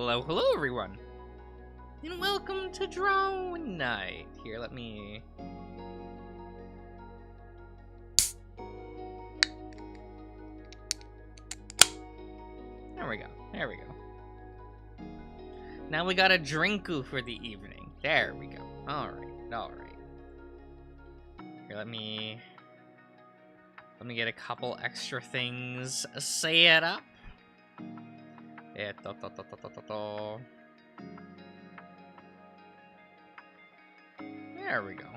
Hello, hello everyone! And welcome to Drone Night. Here, let me... There we go, there we go. Now we got a drinku for the evening. There we go. Alright, alright. Here, let me get a couple extra things set up. There we go.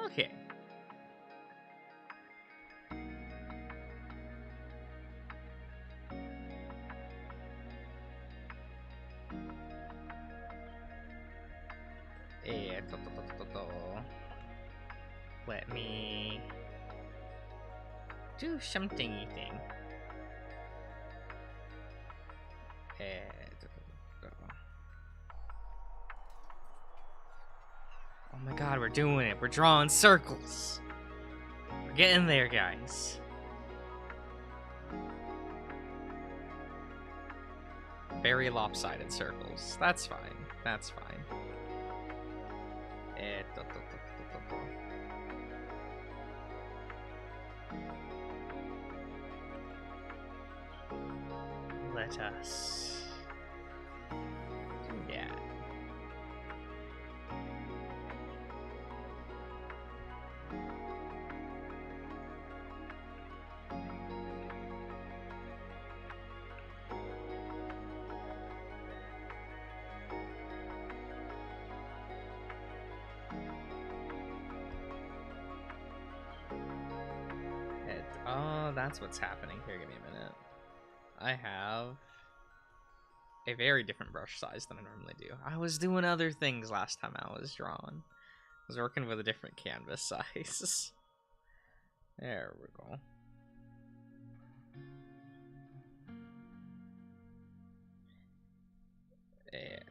Okay. Let me do something. Oh my god, we're doing it. We're drawing circles. We're getting there, guys. Very lopsided circles. That's fine. That's fine. Let us do that. Oh, that's what's happening. Here, give me a minute. I have a very different brush size than I normally do. I was doing other things last time I was drawing. I was working with a different canvas size. There we go. There.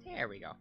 There we go.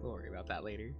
We'll worry about that later.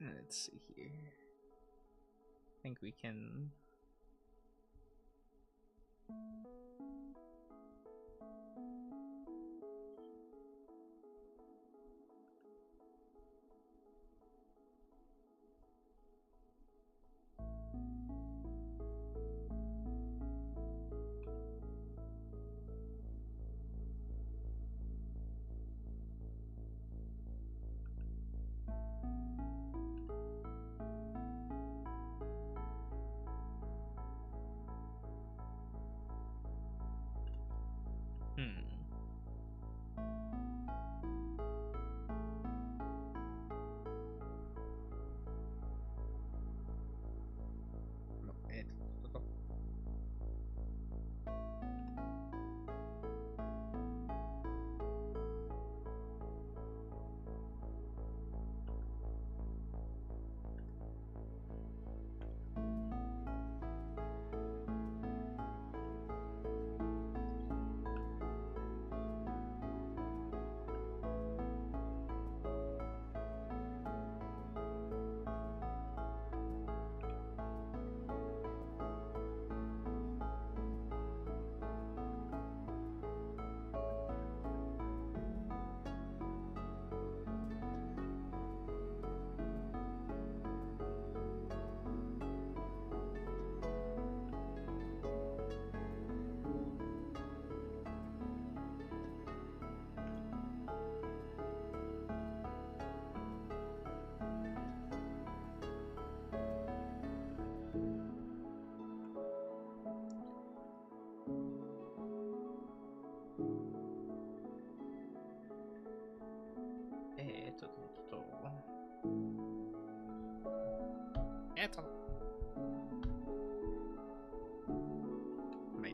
Let's see here. I think we can.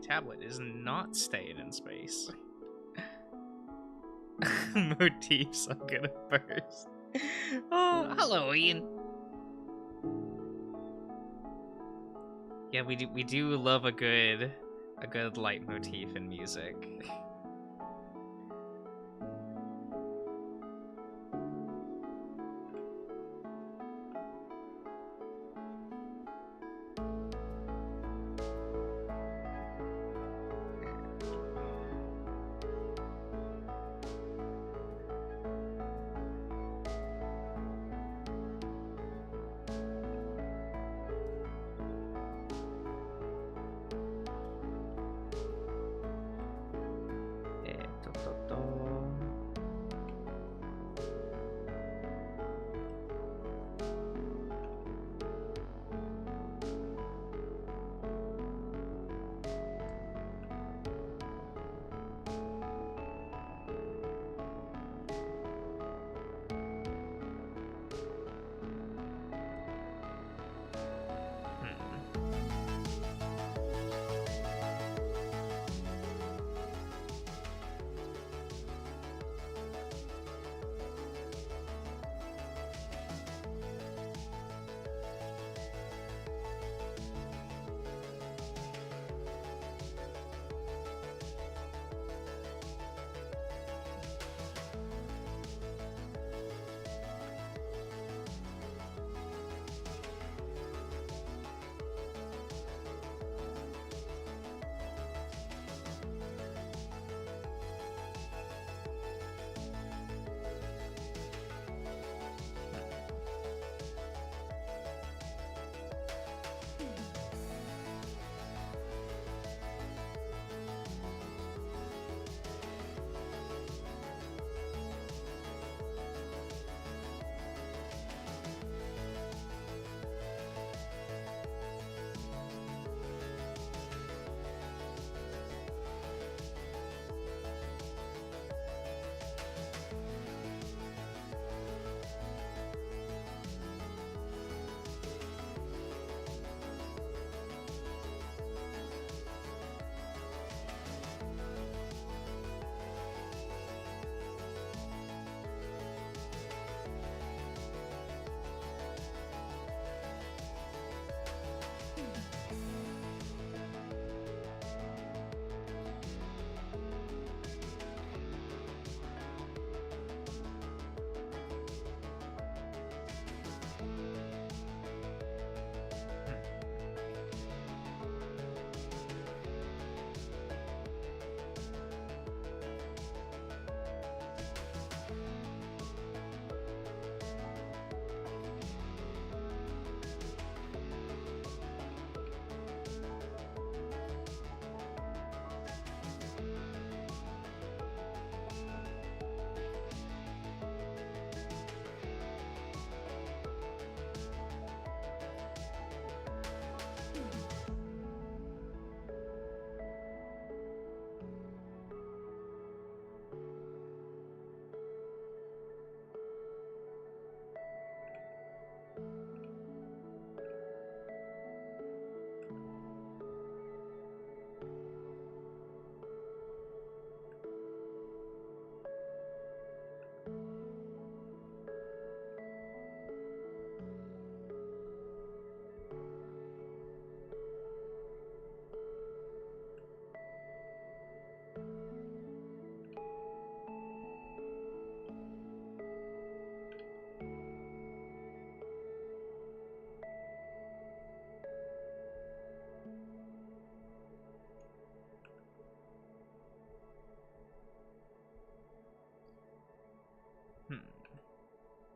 tablet is not staying in space. Motifs, I'm gonna burst. Oh, hello, Ian. Yeah, we do love a good leitmotif in music.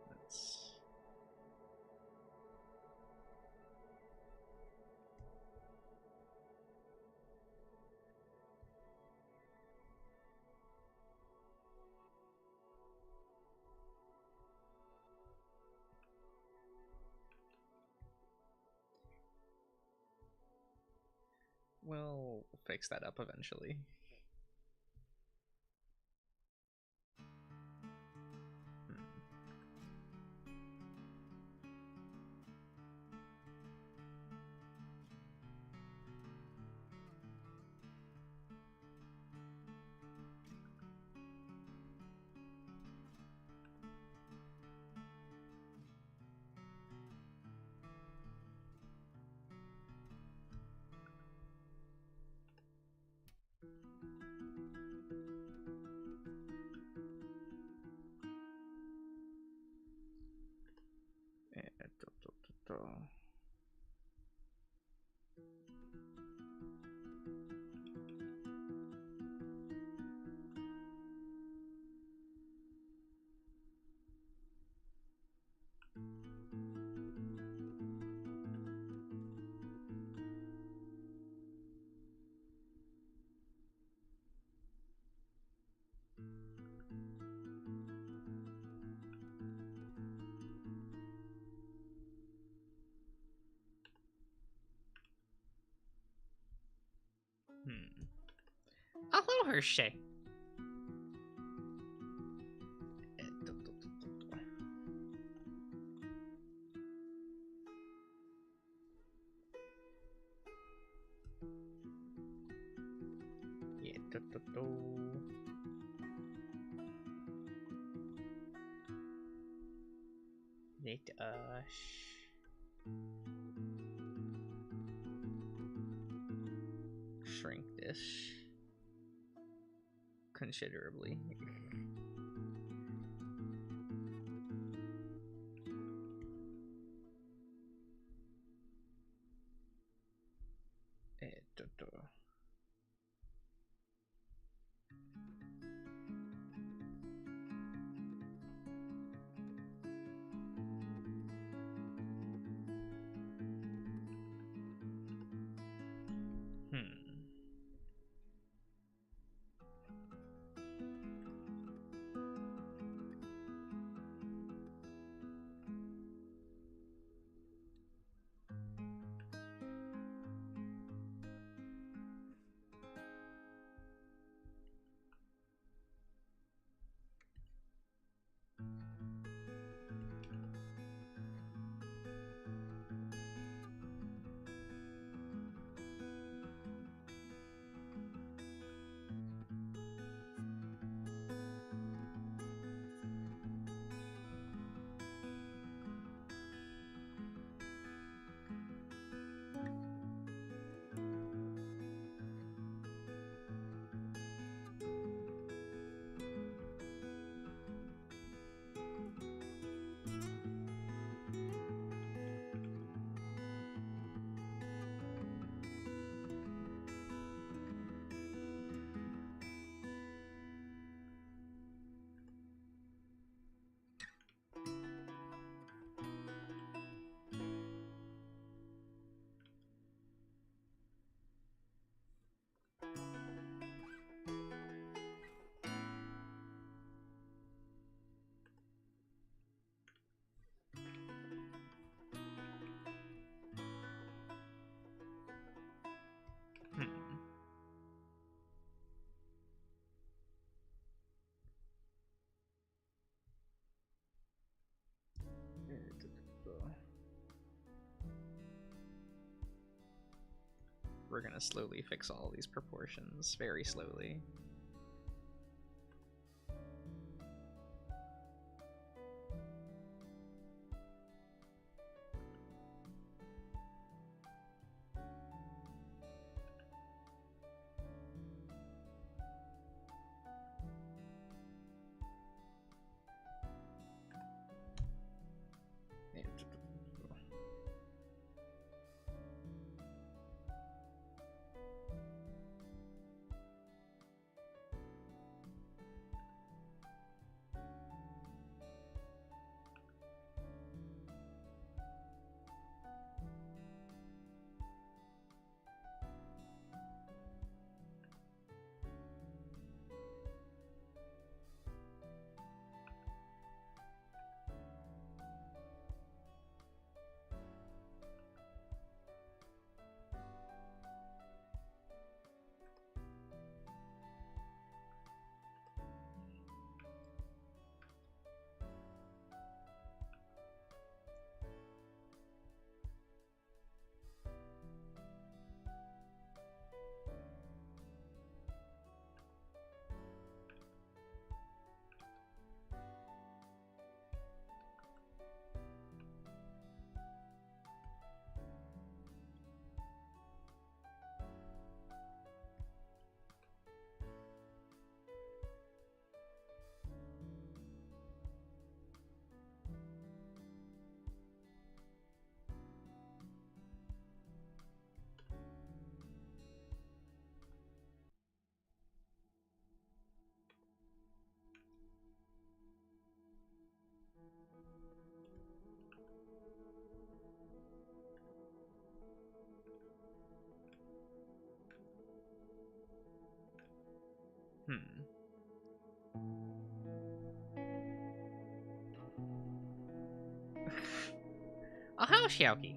Let's... We'll fix that up eventually. Hello, Hershey. Shrink this considerably. We're gonna slowly fix all these proportions, very slowly. Oh, how Xiaoki?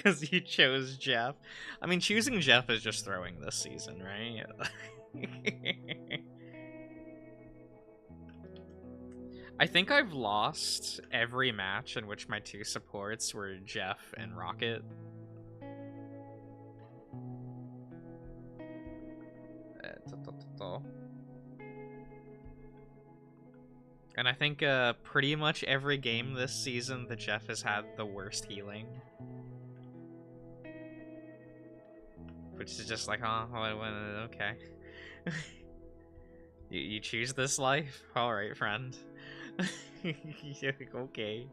Because you chose Jeff. I mean, choosing Jeff is just throwing this season, right? I think I've lost every match in which my two supports were Jeff and Rocket. And I think pretty much every game this season, the Jeff has had the worst healing. Which is just like, oh, okay. you choose this life? Alright, friend. Okay.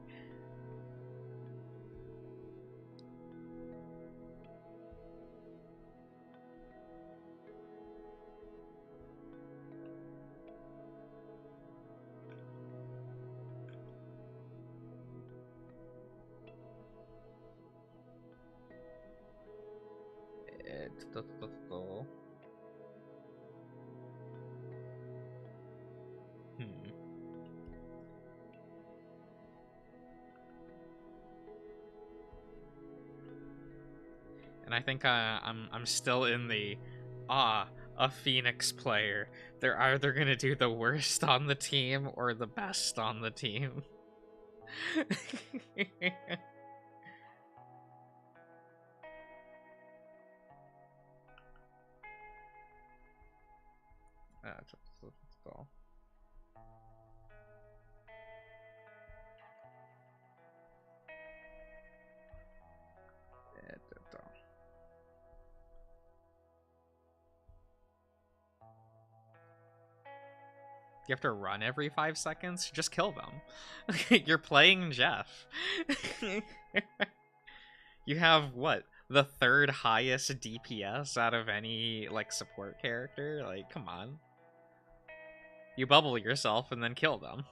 And I think I'm still in the a Phoenix player. They're either gonna do the worst on the team or the best on the team. You have to run every 5 seconds? Just kill them. You're playing Jeff. You have, what, the third highest DPS out of any, like, support character? Like, come on. You bubble yourself and then kill them.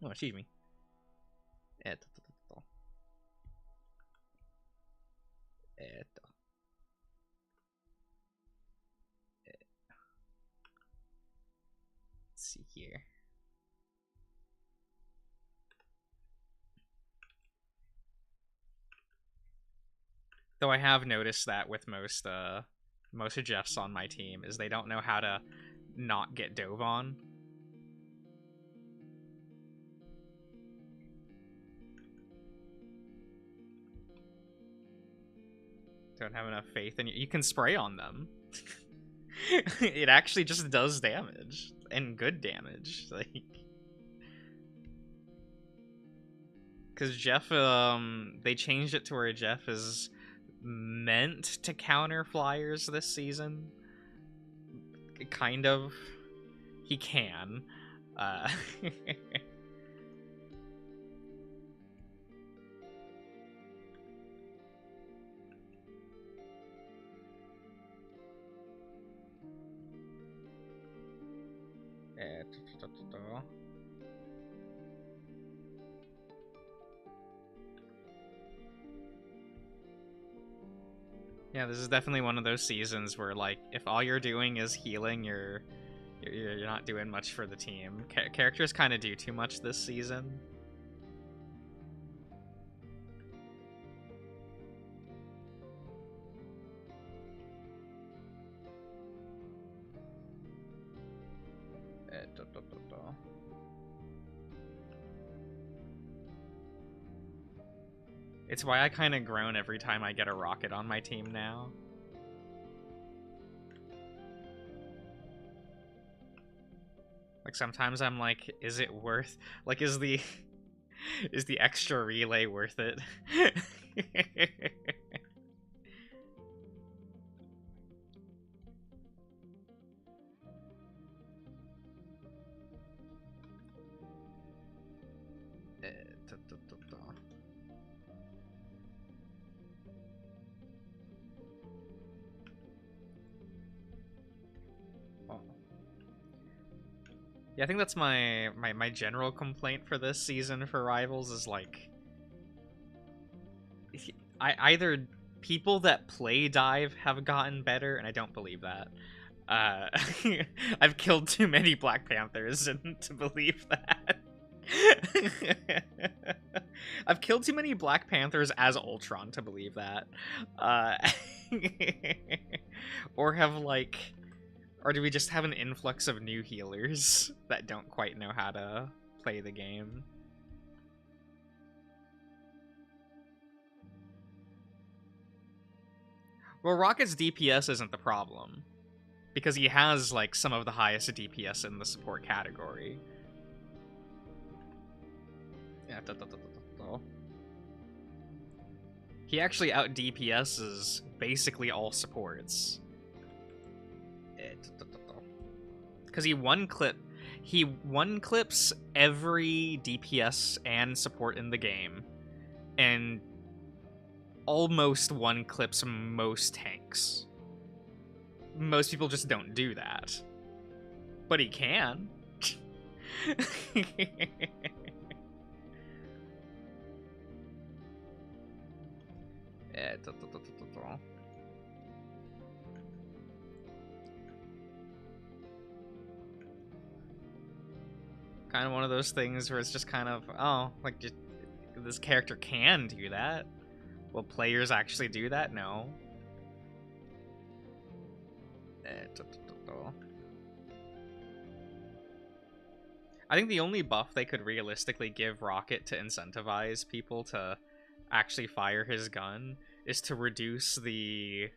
Oh, excuse me. See here. Though I have noticed that with most of Jeffs on my team is they don't know how to not get dove on. Don't have enough faith in you. You can spray on them. It actually just does damage. And good damage. Like, because Jeff, they changed it to where Jeff is meant to counter flyers this season. Kind of. He can. Yeah, this is definitely one of those seasons where, like, if all you're doing is healing, you're not doing much for the team. Characters kind of do too much this season. It's why I kind of groan every time I get a rocket on my team now. Like, sometimes I'm like, is it worth... Like, is the extra relay worth it? Yeah, I think that's my general complaint for this season for Rivals is, like, either people that play dive have gotten better, and I don't believe that. I've killed too many Black Panthers and to believe that. I've killed too many Black Panthers as Ultron to believe that. Uh, or have, like... Or do we just have an influx of new healers that don't quite know how to play the game? Well, Rocket's DPS isn't the problem, because he has, like, some of the highest DPS in the support category. Yeah, he actually out DPSs basically all supports. Because he one clips every DPS and support in the game, and almost one clips most tanks. Most people just don't do that. But he can. Kind of one of those things where it's just kind of, oh, like, just, this character can do that. Will players actually do that? No. I think the only buff they could realistically give Rocket to incentivize people to actually fire his gun is to reduce the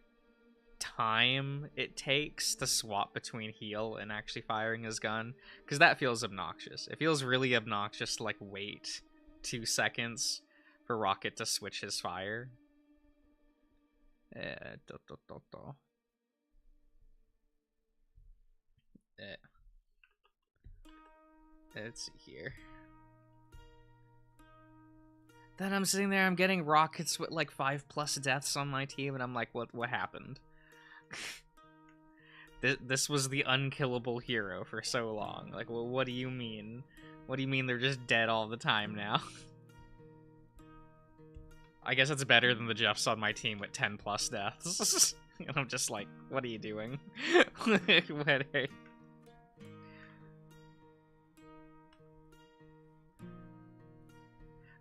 time it takes to swap between heal and actually firing his gun, because that feels obnoxious. It feels really obnoxious to, like, wait 2 seconds for Rocket to switch his fire. Let's see here. Then I'm sitting there, I'm getting rockets with like 5+ deaths on my team, and I'm like, what happened? This was the unkillable hero for so long. Like, well, what do you mean? What do you mean they're just dead all the time now? I guess it's better than the Jeffs on my team with 10+ deaths. And I'm just like, what are you doing?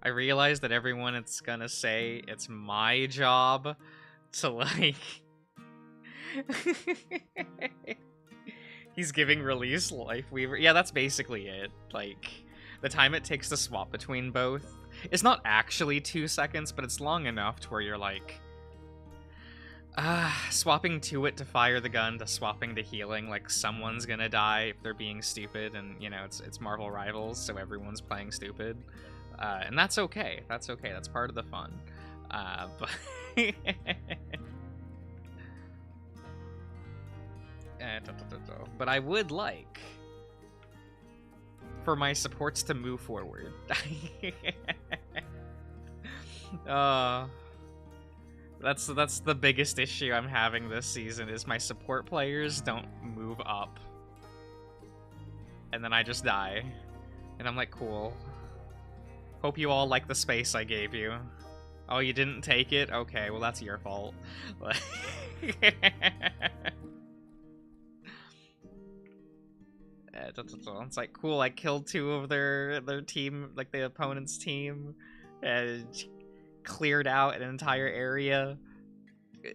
I realize that everyone is gonna say it's my job to, like... He's giving Release Life Weaver. Yeah, that's basically it. Like, the time it takes to swap between both, it's not actually 2 seconds, but it's long enough to where you're like... swapping to it to fire the gun to swapping to healing, like, someone's gonna die if they're being stupid, and, you know, it's Marvel Rivals, so everyone's playing stupid. And that's okay. That's okay. That's part of the fun. But... But I would like for my supports to move forward. That's the biggest issue I'm having this season, is my support players don't move up. And then I just die. And I'm like, cool. Hope you all like the space I gave you. Oh, you didn't take it? Okay, well, that's your fault. It's like, cool, I killed 2 of their team, like the opponent's team, and cleared out an entire area.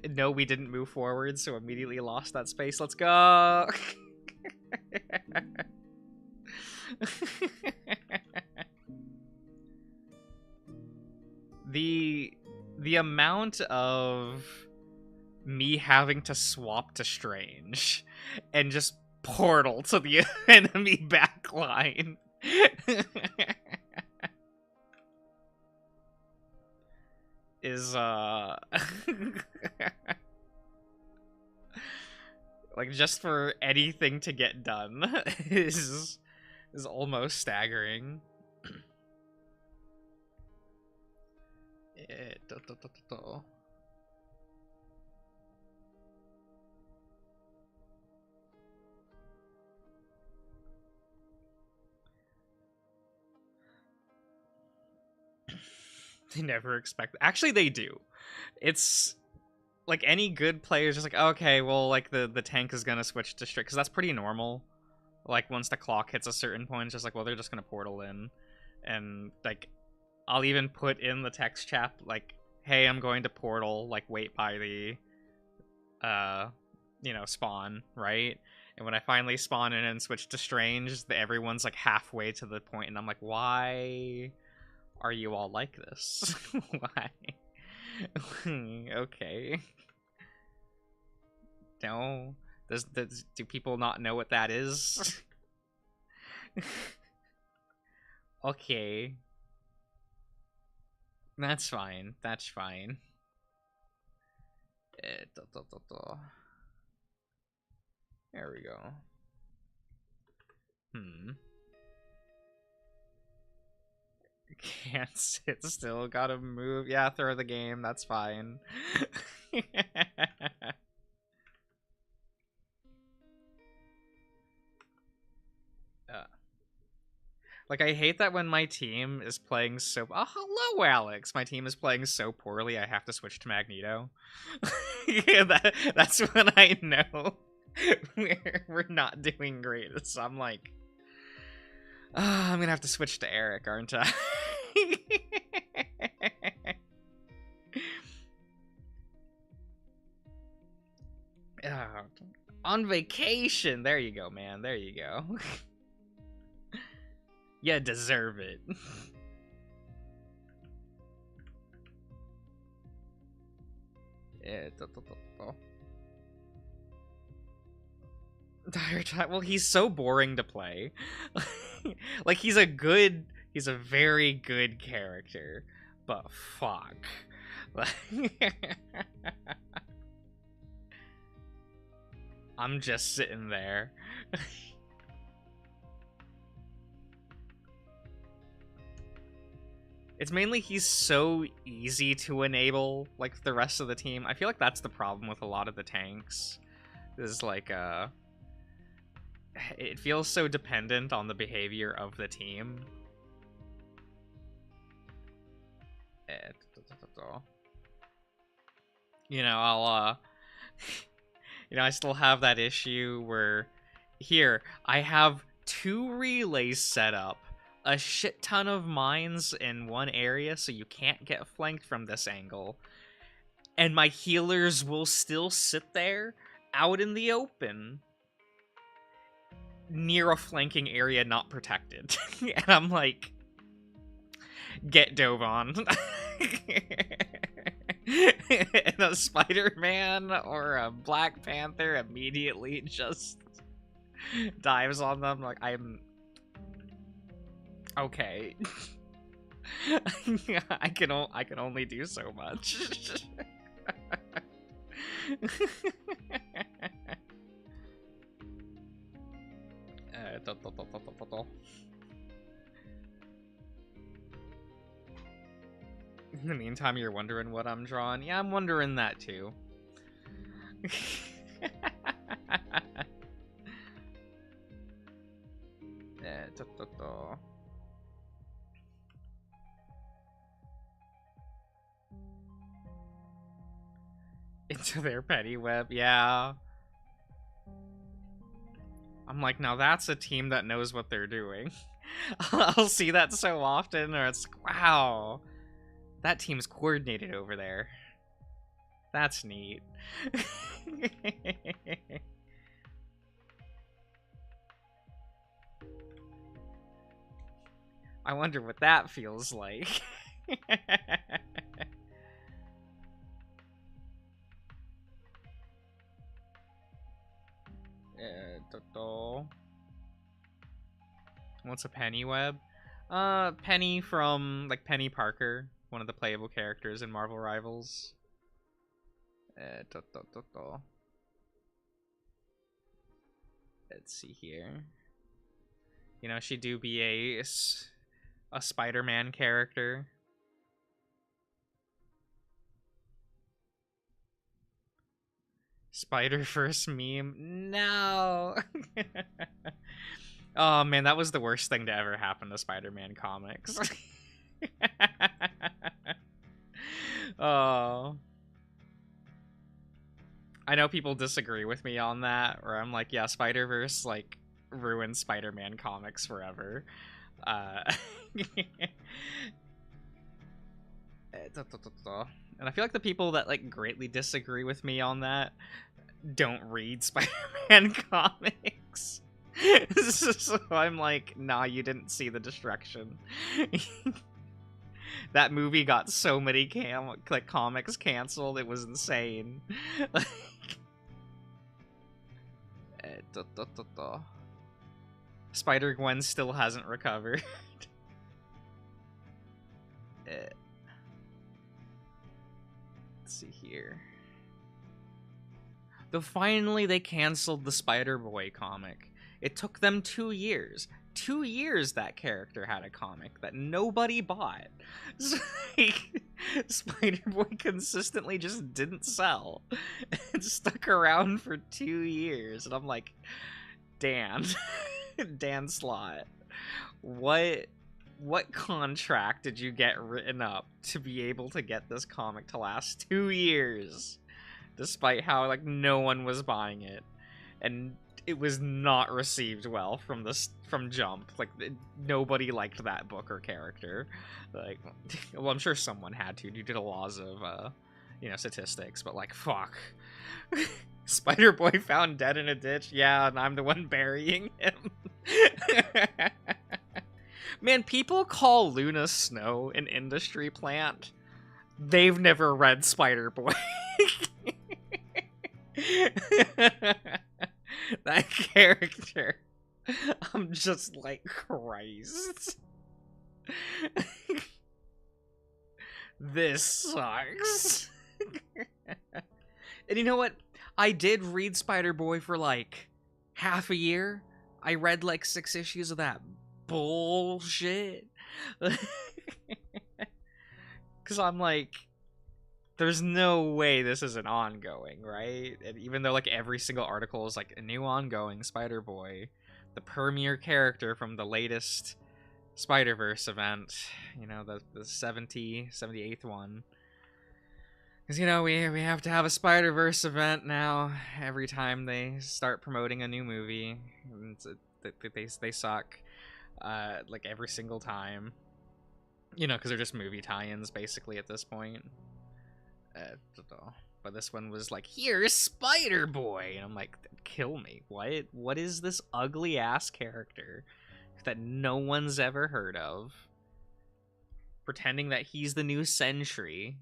No, we didn't move forward, so immediately lost that space. Let's go! The amount of me having to swap to Strange and just portal to the enemy backline is like, just for anything to get done is almost staggering. They never expect... Actually, they do. It's... like, any good player is just like, okay, well, like, the tank is gonna switch to strict, because that's pretty normal. Like, once the clock hits a certain point, it's just like, well, they're just gonna portal in. And like I'll even put in the text chat like, hey, I'm going to portal, like wait by the spawn, right? And when I finally spawn in and switch to strange, everyone's like halfway to the point, and I'm like, why are you all like this? Why? Okay. No. Do people not know what that is? Okay. That's fine. That's fine. There we go. Can't sit still, gotta move. Yeah, throw the game, that's fine. Like, I hate that when my team is playing so... Oh, hello, Alex! My team is playing so poorly, I have to switch to Magneto. Yeah, that's when I know we're not doing great. So I'm like... I'm gonna have to switch to Eric, aren't I? On vacation! There you go, man. There you go. You deserve it. Well, he's so boring to play. Like, he's a very good character, but fuck. I'm just sitting there. It's mainly he's so easy to enable, like, the rest of the team. I feel like that's the problem with a lot of the tanks. Is like, it feels so dependent on the behavior of the team. You know, I still have that issue where, here, I have 2 relays set up, a shit ton of mines in one area, so you can't get flanked from this angle, and my healers will still sit there, out in the open, near a flanking area not protected. And I'm like, get dove on. And a Spider-Man or a Black Panther immediately just dives on them. Like, I'm okay. I can only do so much. In the meantime, you're wondering what I'm drawing. Yeah, I'm wondering that too. Into their petty web, yeah. I'm like, now that's a team that knows what they're doing. I'll see that so often, or it's like, wow, that team's coordinated over there. That's neat. I wonder what that feels like. What's a penny web? Penny from, like, Penny Parker, one of the playable characters in Marvel Rivals. Let's see here. You know, she do be a Spider-Man character. Spider-Verse meme? No! Oh man, that was the worst thing to ever happen to Spider-Man comics. Oh. I know people disagree with me on that, where I'm like, yeah, Spider-Verse, like, ruined Spider-Man comics forever. And I feel like the people that like greatly disagree with me on that don't read Spider-Man comics. So I'm like, nah, you didn't see the destruction. That movie got so many comics canceled, it was insane. Spider-Gwen still hasn't recovered. Let's see here. Though finally they canceled the Spider-Boy comic. It took them 2 years. 2 years that character had a comic that nobody bought. So, like, Spider-Boy consistently just didn't sell. It stuck around for 2 years. And I'm like, Dan. Dan Slott. What contract did you get written up to be able to get this comic to last 2 years? Despite how, like, no one was buying it. And it was not received well from Jump. Like, nobody liked that book or character. Like, well, I'm sure someone had to. You did a laws of, statistics, but, like, fuck. Spider-Boy found dead in a ditch? Yeah, and I'm the one burying him. Man, people call Luna Snow an industry plant. They've never read Spider-Boy. That character, I'm just like, Christ. This sucks. And you know what? I did read Spider-Boy for like half a year. I read like 6 issues of that bullshit. Because I'm like, there's no way this isn't ongoing, right? And even though like every single article is like a new ongoing Spider-Boy, the premier character from the latest Spider-Verse event, you know, the 78th one. Because, you know, we have to have a Spider-Verse event now every time they start promoting a new movie. They suck, like every single time. You know, because they're just movie tie-ins basically at this point. But this one was like, here's Spider-Boy, and I'm like, kill me. What is this ugly ass character that no one's ever heard of, pretending that he's the new Sentry?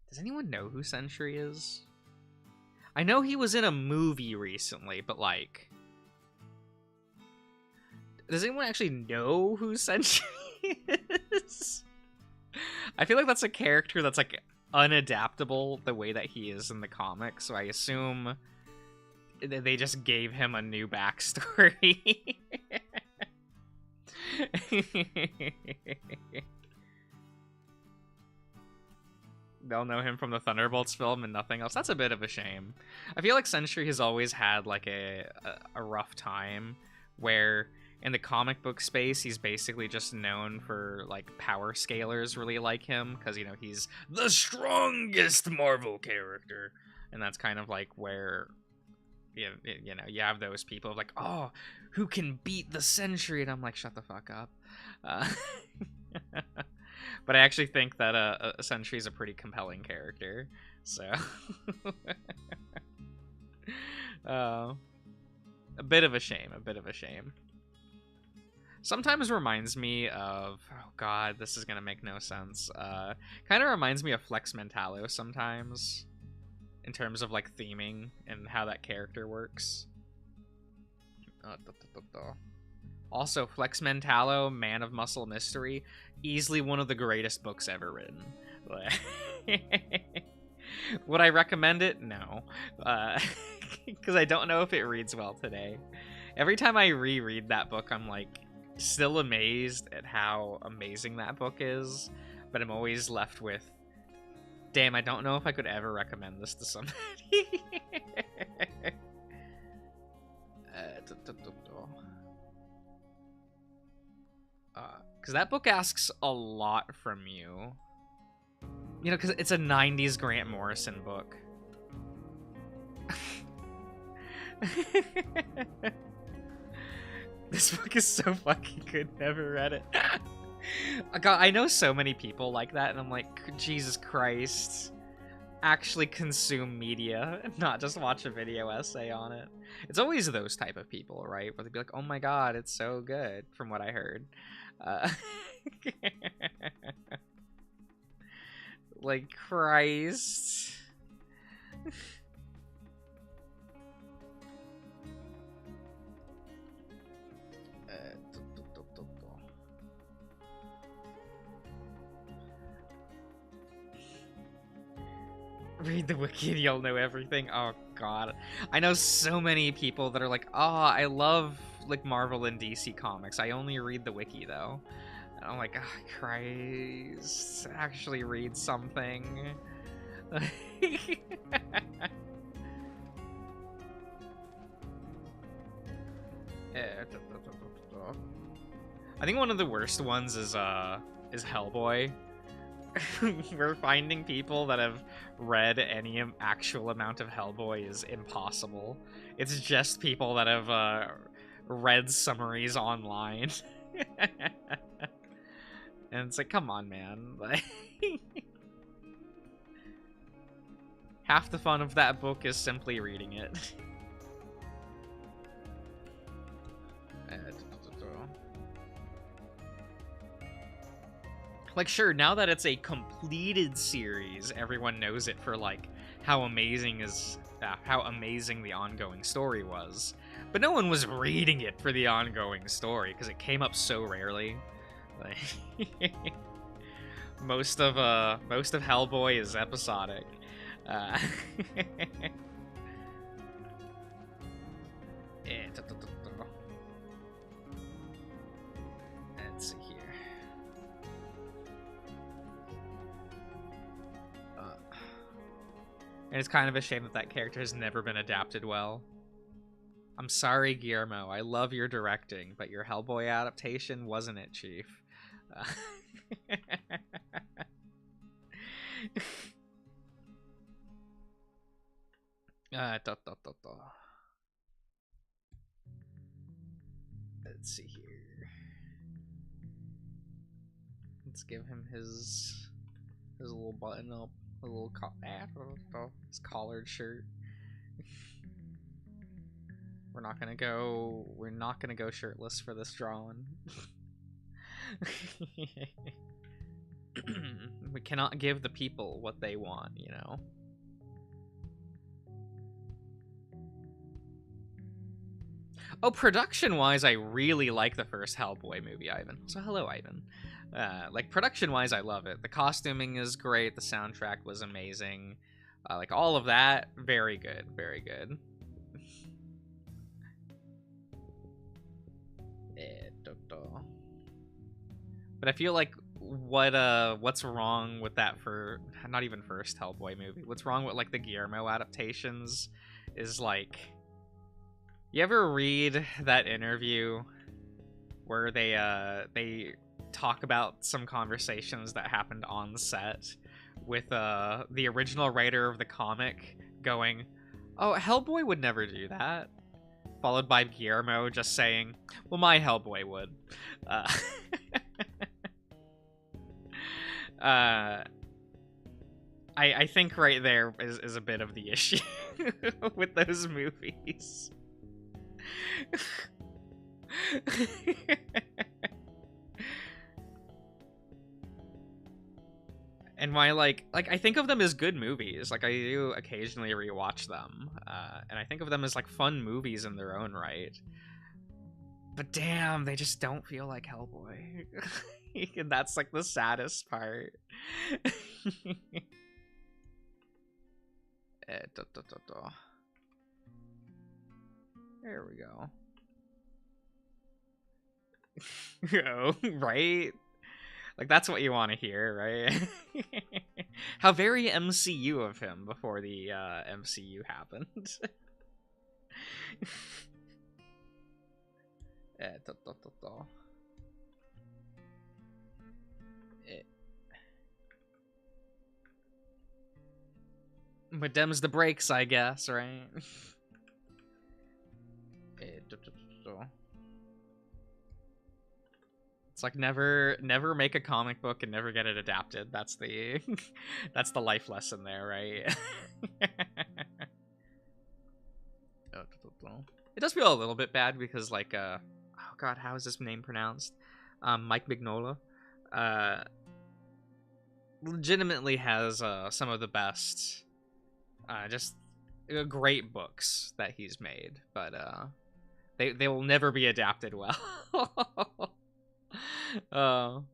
Does anyone know who Sentry is? I know he was in a movie recently, but like, does anyone actually know who Sentry is? I feel like that's a character that's like unadaptable the way that he is in the comics, so I assume they just gave him a new backstory. They'll know him from the Thunderbolts film and nothing else. That's a bit of a shame. I feel like Sentry has always had like a rough time where in the comic book space, he's basically just known for, like, power scalers really like him, because, you know, he's the strongest Marvel character. And that's kind of, like, where, you have those people like, oh, who can beat the Sentry? And I'm like, shut the fuck up. But I actually think that a Sentry is a pretty compelling character, so... a bit of a shame, Sometimes reminds me of, oh god, this is gonna make no sense. Kind of reminds me of Flex Mentallo sometimes, in terms of like theming and how that character works. Also, Flex Mentallo, Man of Muscle Mystery, easily one of the greatest books ever written. Would I recommend it? No, because I don't know if it reads well today. Every time I reread that book, I'm like, still amazed at how amazing that book is, but I'm always left with, damn, I don't know if I could ever recommend this to somebody. Because that book asks a lot from you. You know, because it's a 90s Grant Morrison book. This book is so fucking good. Never read it. God, I know so many people like that, and I'm like, Jesus Christ. Actually consume media, not just watch a video essay on it. It's always those type of people, right? Where they'd be like, oh my god, it's so good, from what I heard. Like, Christ. Read the wiki and you'll know everything. Oh god. I know so many people that are like, oh, I love like Marvel and DC comics. I only read the wiki though. And I'm like, oh, Christ. Actually read something. I think one of the worst ones is Hellboy. We're finding people that have read any actual amount of Hellboy is impossible. It's just people that have read summaries online. And it's like, come on, man. Half the fun of that book is simply reading it. Like, sure, now that it's a completed series, everyone knows it for, like, how amazing the ongoing story was. But no one was reading it for the ongoing story, because it came up so rarely. Like, most of Hellboy is episodic. Let's see here. And it's kind of a shame that that character has never been adapted well. I'm sorry, Guillermo. I love your directing, but your Hellboy adaptation wasn't it, Chief. Let's see here. Let's give him his little button up. A little his collared shirt. We're not gonna go shirtless for this drawing. We cannot give the people what they want, you know. Oh, production-wise, I really like the first Hellboy movie, Ivan. So hello, Ivan. Like, production-wise, I love it. The costuming is great. The soundtrack was amazing. Like, all of that, very good. Very good. But I feel like what's wrong with that for... Not even first Hellboy movie. What's wrong with, like, the Guillermo adaptations is, like... You ever read that interview where they talk about some conversations that happened on set with the original writer of the comic going, "Oh, Hellboy would never do that," followed by Guillermo just saying, "Well, my Hellboy would." I think right there is a bit of the issue with those movies. And why, like I think of them as good movies. Like, I do occasionally rewatch them, and I think of them as like fun movies in their own right. But damn, they just don't feel like Hellboy. And that's like the saddest part. There we go. Oh, right? Like, that's what you want to hear, right? How very MCU of him before the MCU happened. But dems the brakes, I guess, right? It's like never make a comic book and never get it adapted. That's the that's the life lesson there, right? It does feel a little bit bad because like oh god, how is this name pronounced? Mike Mignola legitimately has some of the best just great books that he's made, but they will never be adapted well. Part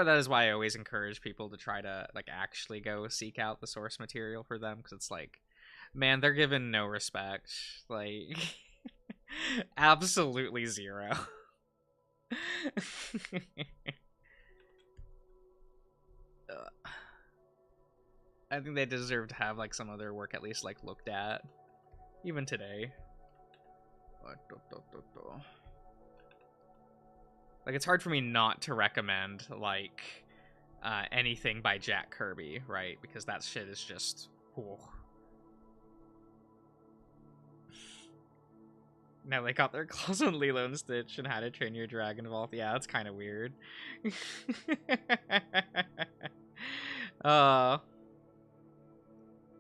of that is why I always encourage people to try to like actually go seek out the source material for them, because it's like, man, they're given no respect, like absolutely zero. I think they deserve to have like some of their work at least like looked at, even today. Like, it's hard for me not to recommend like anything by Jack Kirby, right? Because that shit is just cool. Now they got their claws on Lilo and Stitch and How to Train Your Dragon Evolved. Yeah, that's kind of weird.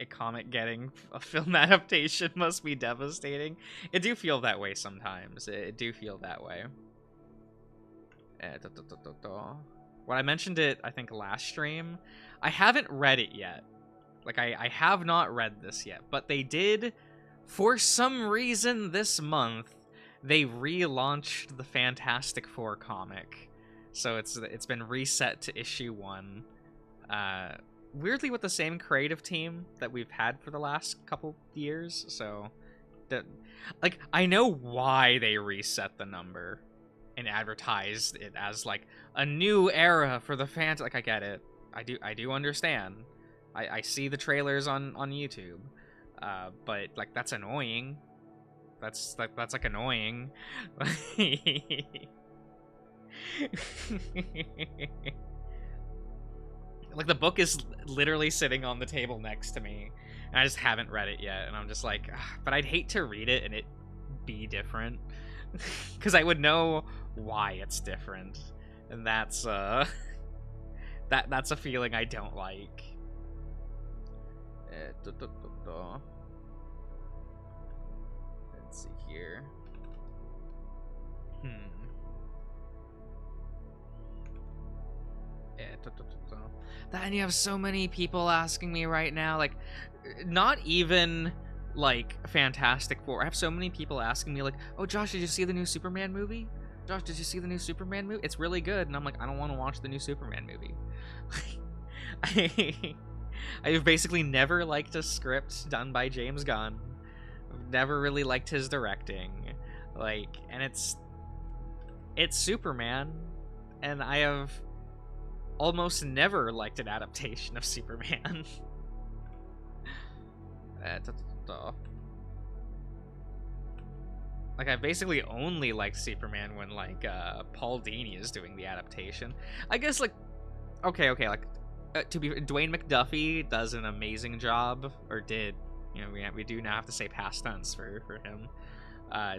A comic getting a film adaptation must be devastating. It do feel that way sometimes. It do feel that way. When I mentioned it, I think last stream, I haven't read it yet. Like, I have not read this yet, but they did, for some reason this month, they relaunched the Fantastic Four comic. So it's been reset to issue 1. Weirdly with the same creative team that we've had for the last couple years, so like, I know why they reset the number and advertised it as like a new era for the fans. Like, I get it. I do understand. I see the trailers on YouTube. But like, that's annoying. That's like annoying. Like, the book is literally sitting on the table next to me, and I just haven't read it yet, and I'm just like, but I'd hate to read it and it be different, because I would know why it's different, and that's that's a feeling I don't like. Let's see here. And you have so many people asking me right now, like, not even like Fantastic Four. I have so many people asking me like, oh, Josh, did you see the new Superman movie? Josh, did you see the new Superman movie? It's really good. And I'm like, I don't want to watch the new Superman movie. I've basically never liked a script done by James Gunn. I've never really liked his directing. Like, and it's Superman, and I have almost never liked an adaptation of Superman. Like, I basically only liked Superman when like Paul Dini is doing the adaptation. I guess like, okay, like to be, Dwayne McDuffie does an amazing job, or did. You know, we do now have to say past tense for him.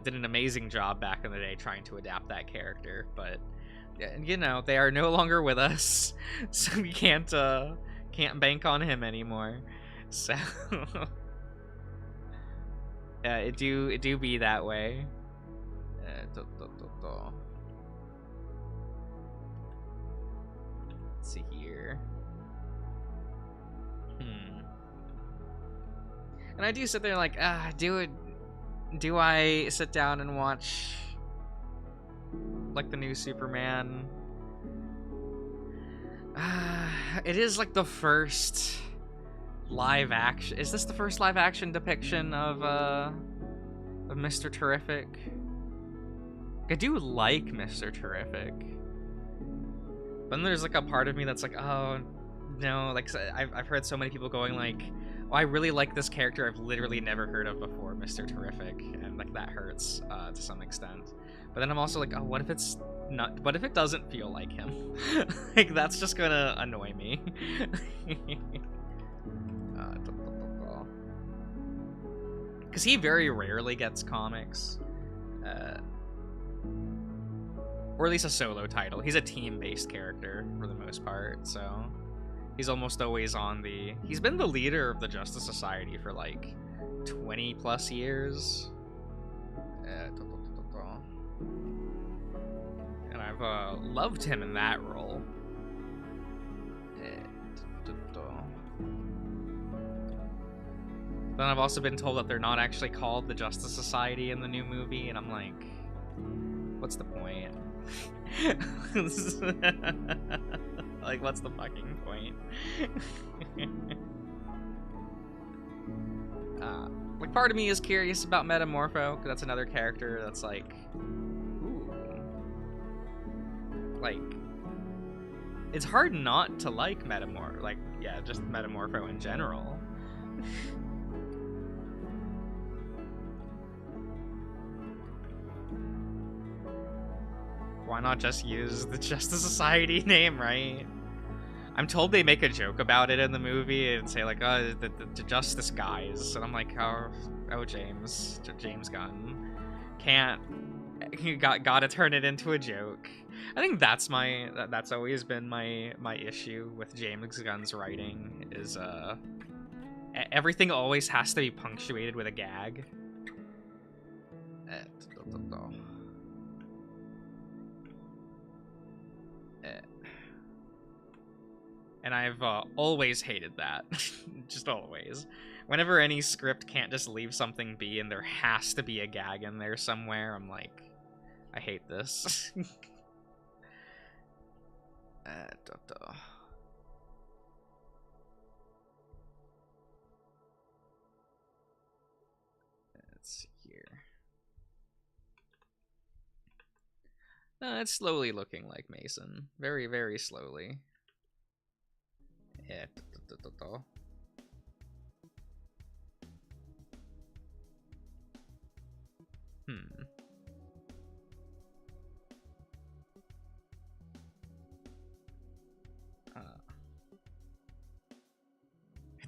Did an amazing job back in the day trying to adapt that character, but you know, they are no longer with us, so we can't bank on him anymore. So yeah, it do be that way. Let's see here. And I do sit there like, do I sit down and watch like the new Superman? It is like the first live action. Is this the first live action depiction of Mr. Terrific? I do like Mr. Terrific, but then there's like a part of me that's like, oh no, like I've heard so many people going like, oh, I really like this character I've literally never heard of before, Mr. Terrific, and like that hurts to some extent. But then I'm also like, oh, what if it's Not, what if it doesn't feel like him? Like, that's just gonna annoy me. Because he very rarely gets comics. Or at least a solo title. He's a team-based character for the most part, so he's almost always on the... He's been the leader of the Justice Society for like 20 plus years. And I've loved him in that role. Then I've also been told that they're not actually called the Justice Society in the new movie, and I'm like, what's the point? Like, what's the fucking point? Like, part of me is curious about Metamorpho, because that's another character that's like, ooh. Like, it's hard not to like Metamorpho, like, yeah, just Metamorpho in general. Why not just use the Justice Society name, right? I'm told they make a joke about it in the movie and say like, oh, the Justice guys, and I'm like, oh James Gunn, can't, you gotta turn it into a joke. I think that's always been my issue with James Gunn's writing is everything always has to be punctuated with a gag. And I've always hated that. Just always. Whenever any script can't just leave something be and there has to be a gag in there somewhere, I'm like, I hate this. Let's see here. No, it's slowly looking like Mason. Very, very slowly. Yeah.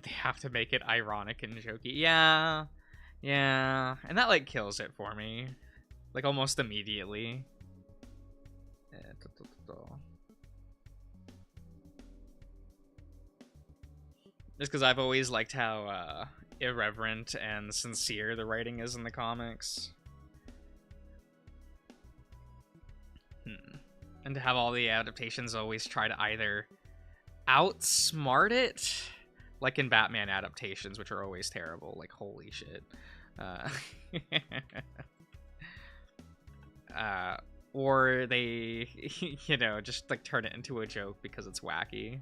They have to make it ironic and jokey. Yeah. Yeah. And that, like, kills it for me. Like, almost immediately. Just because I've always liked how irreverent and sincere the writing is in the comics. And to have all the adaptations always try to either outsmart it, like in Batman adaptations, which are always terrible, like holy shit. Or they, you know, just like turn it into a joke because it's wacky.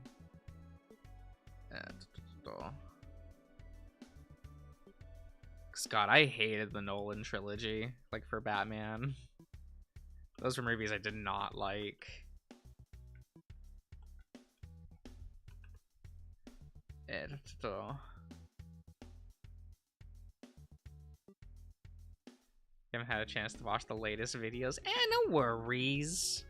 God, I hated the Nolan trilogy, like, for Batman. Those were movies I did not like. Haven't had a chance to watch the latest videos. No worries.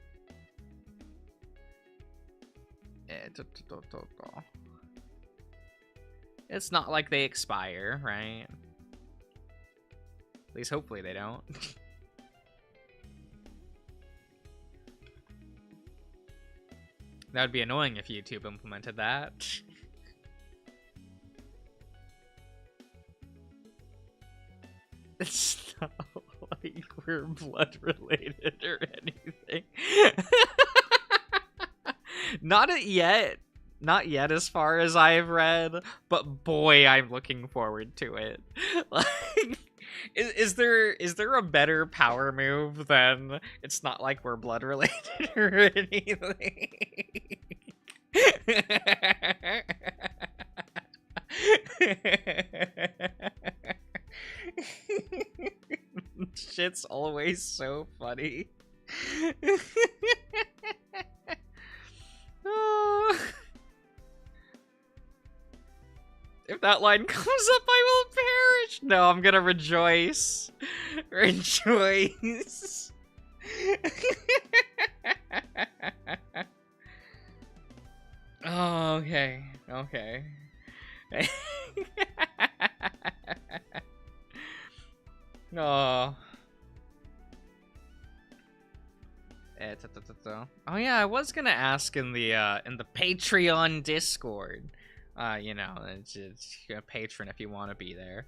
It's not like they expire, right? At least hopefully they don't. That would be annoying if YouTube implemented that. It's not like we're blood related or anything. Not yet. Not yet as far as I've read, but boy, I'm looking forward to it. Like, is there a better power move than it's not like we're blood related or anything? Shit's always so funny. If that line comes up, I will perish. No, I'm gonna rejoice. Rejoice. Oh, okay. Okay. Oh. Oh yeah, I was gonna ask in the Patreon Discord. You know, it's a patron if you want to be there.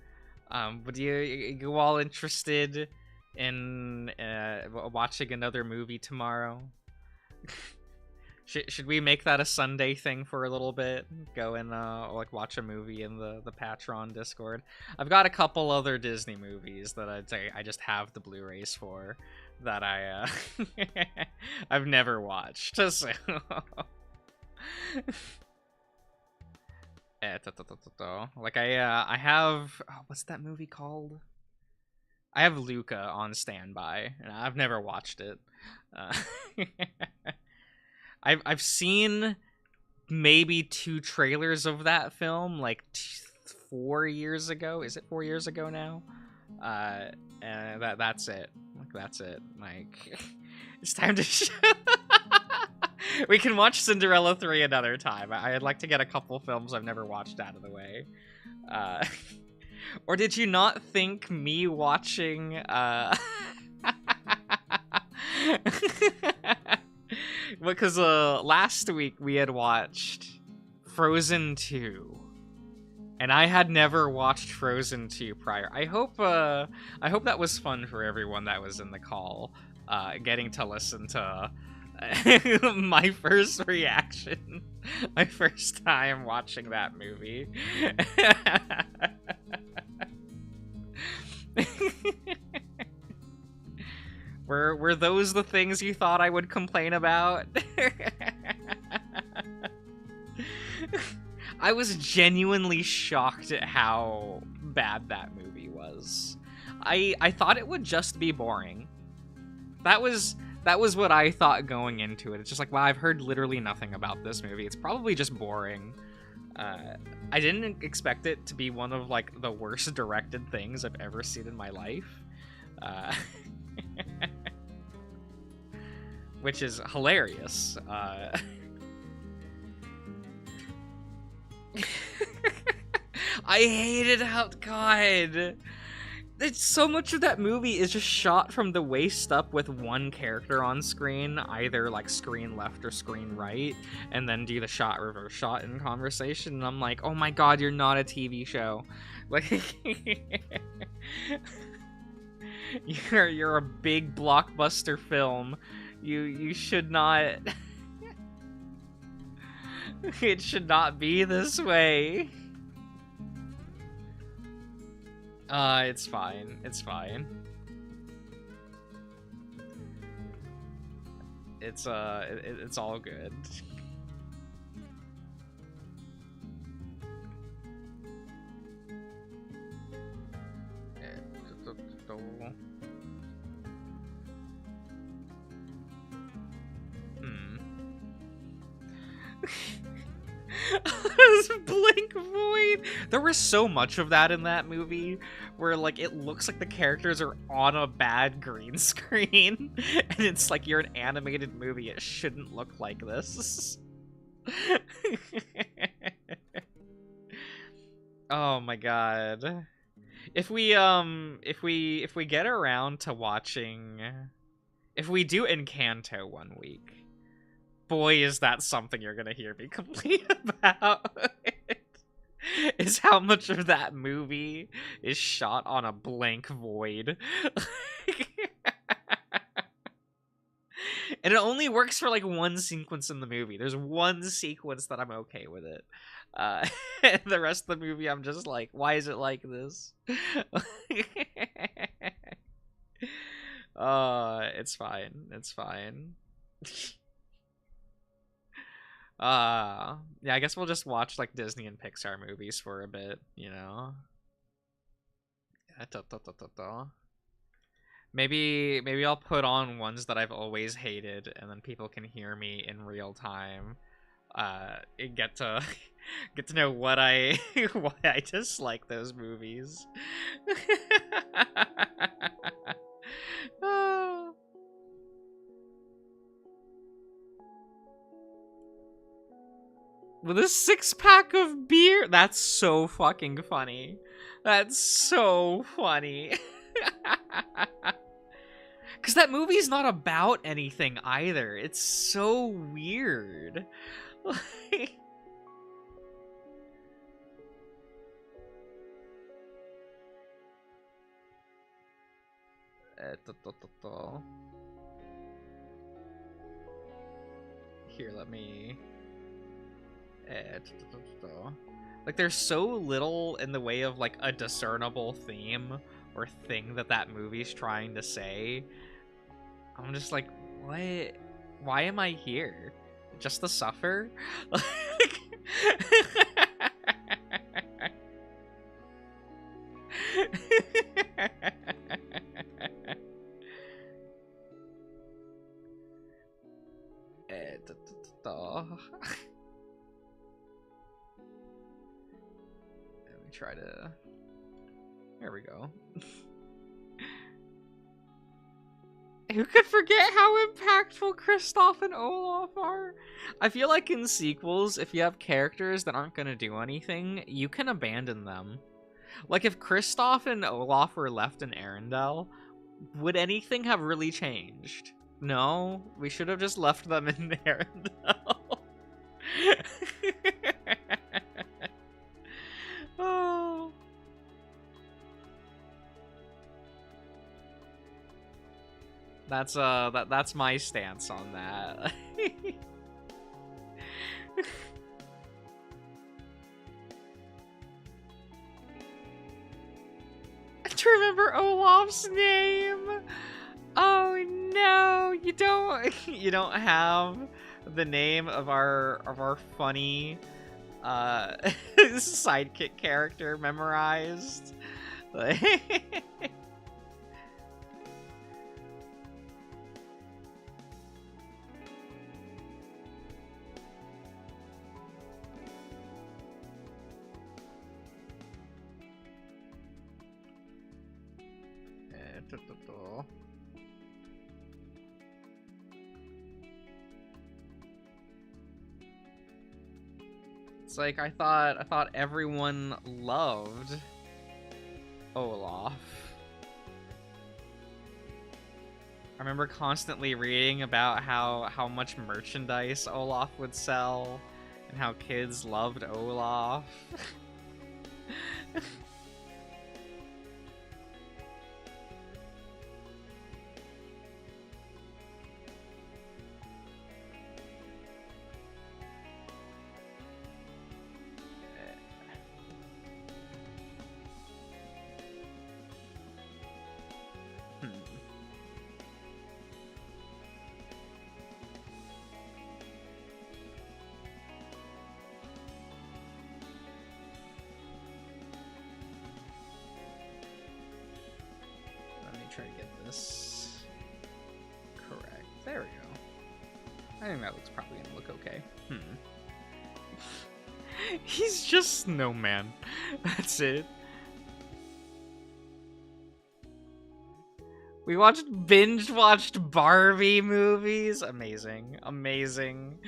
But you all interested in watching another movie tomorrow? Should we make that a Sunday thing for a little bit? Go and like watch a movie in the Patreon Discord. I've got a couple other Disney movies that I just have the Blu-rays for that I've never watched. So like I have what's that movie called? I have Luca on standby, and I've never watched it. Uh, I've seen maybe 2 trailers of that film like 4 years ago. Is it 4 years ago now? And that's it. Like that's it. Like it's time to. We can watch Cinderella 3 another time. I'd like to get a couple films I've never watched out of the way. Or did you not think me watching because last week we had watched Frozen 2, and I had never watched Frozen 2 prior. I hope that was fun for everyone that was in the call, getting to listen to my first reaction, my first time watching that movie. Were those the things you thought I would complain about? I was genuinely shocked at how bad that movie was. I thought it would just be boring. That was what I thought going into it. It's just like, wow, I've heard literally nothing about this movie. It's probably just boring. I didn't expect it to be one of like the worst directed things I've ever seen in my life. Which is hilarious. I hated how, God, it's so much of that movie is just shot from the waist up with one character on screen, either like screen left or screen right, and then do the shot reverse shot in conversation. And I'm like, oh my God, you're not a TV show. Like, you're a big blockbuster film. You should not. It should not be this way. It's fine. It's fine. It's all good. This blank void. There was so much of that in that movie where like it looks like the characters are on a bad green screen and it's like you're an animated movie. It shouldn't look like this. Oh my God. If we get around to watching, if we do Encanto one week, boy, is that something you're gonna hear me complain about. Is how much of that movie is shot on a blank void. And it only works for like one sequence in the movie. There's one sequence that I'm okay with it. And the rest of the movie I'm just like, why is it like this? It's fine. It's fine. Yeah, I guess we'll just watch like Disney and Pixar movies for a bit, you know. Maybe I'll put on ones that I've always hated, and then people can hear me in real time. And get to get to know what I why I dislike those movies. Oh. With a 6-pack of beer? That's so fucking funny. That's so funny. Because that movie's not about anything either. It's so weird. Here, let me... Like, there's so little in the way of, like, a discernible theme or thing that movie's trying to say. I'm just like, what? Why am I here? Just to suffer? Let me try to... There we go. Who could forget how impactful Kristoff and Olaf are? I feel like in sequels, if you have characters that aren't gonna do anything, you can abandon them. Like, if Kristoff and Olaf were left in Arendelle, would anything have really changed? No, we should have just left them in Arendelle. Oh. That's my stance on that. To remember Olaf's name. Oh no, you don't have the name of our funny sidekick character memorized. It's like I thought everyone loved Olaf. I remember constantly reading about how much merchandise Olaf would sell and how kids loved Olaf. Try to get this correct. There we go. I think that looks probably gonna look okay. He's just Snowman. That's it. We binge watched Barbie movies. Amazing. Amazing.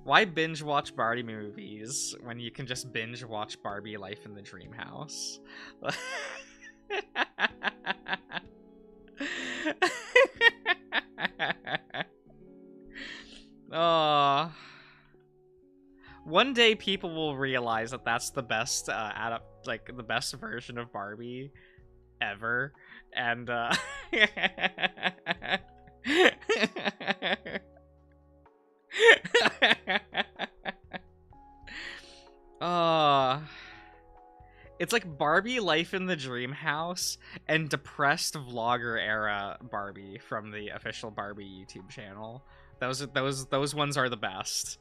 Why binge watch Barbie movies when you can just binge watch Barbie Life in the Dream House? One day people will realize that that's the best the best version of Barbie ever, and it's like Barbie Life in the Dream House and depressed vlogger era Barbie from the official Barbie YouTube channel. Those ones are the best.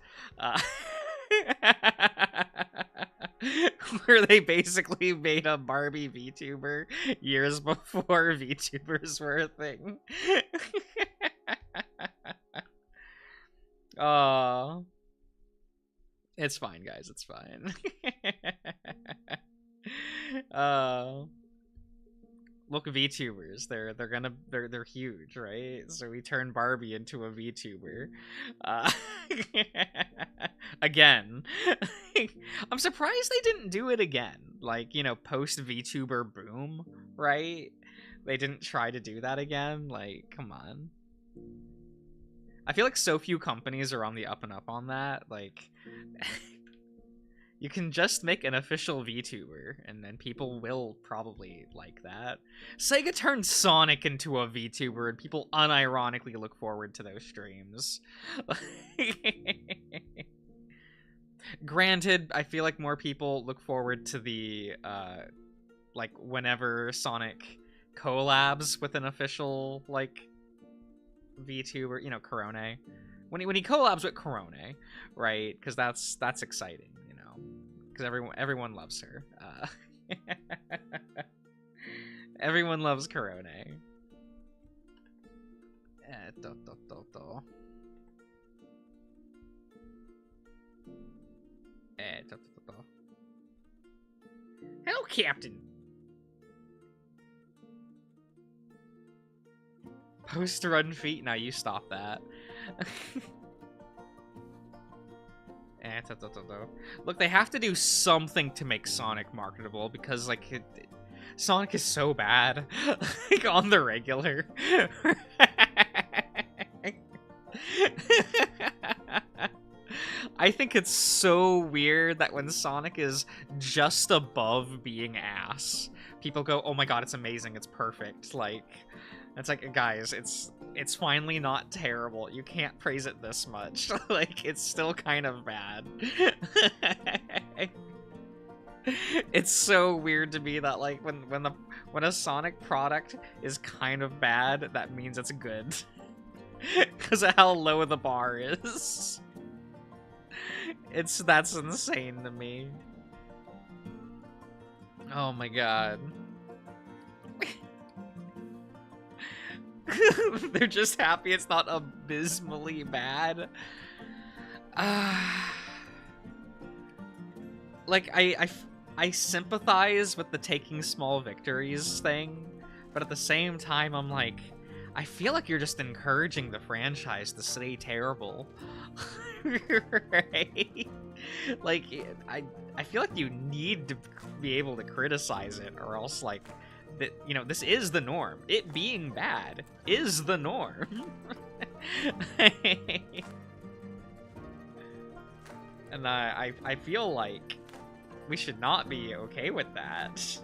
Where they basically made a Barbie VTuber years before VTubers were a thing. It's fine, guys. It's fine. look, VTubers, they're huge, right? So we turn Barbie into a VTuber. Uh, again. I'm surprised they didn't do it again. Like, you know, post VTuber boom, right? They didn't try to do that again. Like, come on. I feel like so few companies are on the up and up on that. Like, you can just make an official VTuber, and then people will probably like that. Sega turned Sonic into a VTuber, and people unironically look forward to those streams. Granted, I feel like more people look forward to the, like, whenever Sonic collabs with an official, like, VTuber, you know, Corone. When he collabs with Corone, right? Because that's exciting, you know, because everyone loves her. Everyone loves Corone. Hello, Captain. Post-run feet? Now you stop that. Look, they have to do something to make Sonic marketable because, like, Sonic is so bad, like, on the regular. I think it's so weird that when Sonic is just above being ass, people go, "Oh my god, it's amazing, it's perfect." Like, it's like, guys, it's finally not terrible. You can't praise it this much. Like, it's still kind of bad. It's so weird to me that, like, when a Sonic product is kind of bad, that means it's good. Because of how low the bar is. That's insane to me. Oh my god. They're just happy it's not abysmally bad. Like, I sympathize with the taking small victories thing, but at the same time, I'm like, I feel like you're just encouraging the franchise to stay terrible. Right? Like, I feel like you need to be able to criticize it, or else, like, that, you know, this is the norm. It being bad is the norm. And I feel like we should not be okay with that.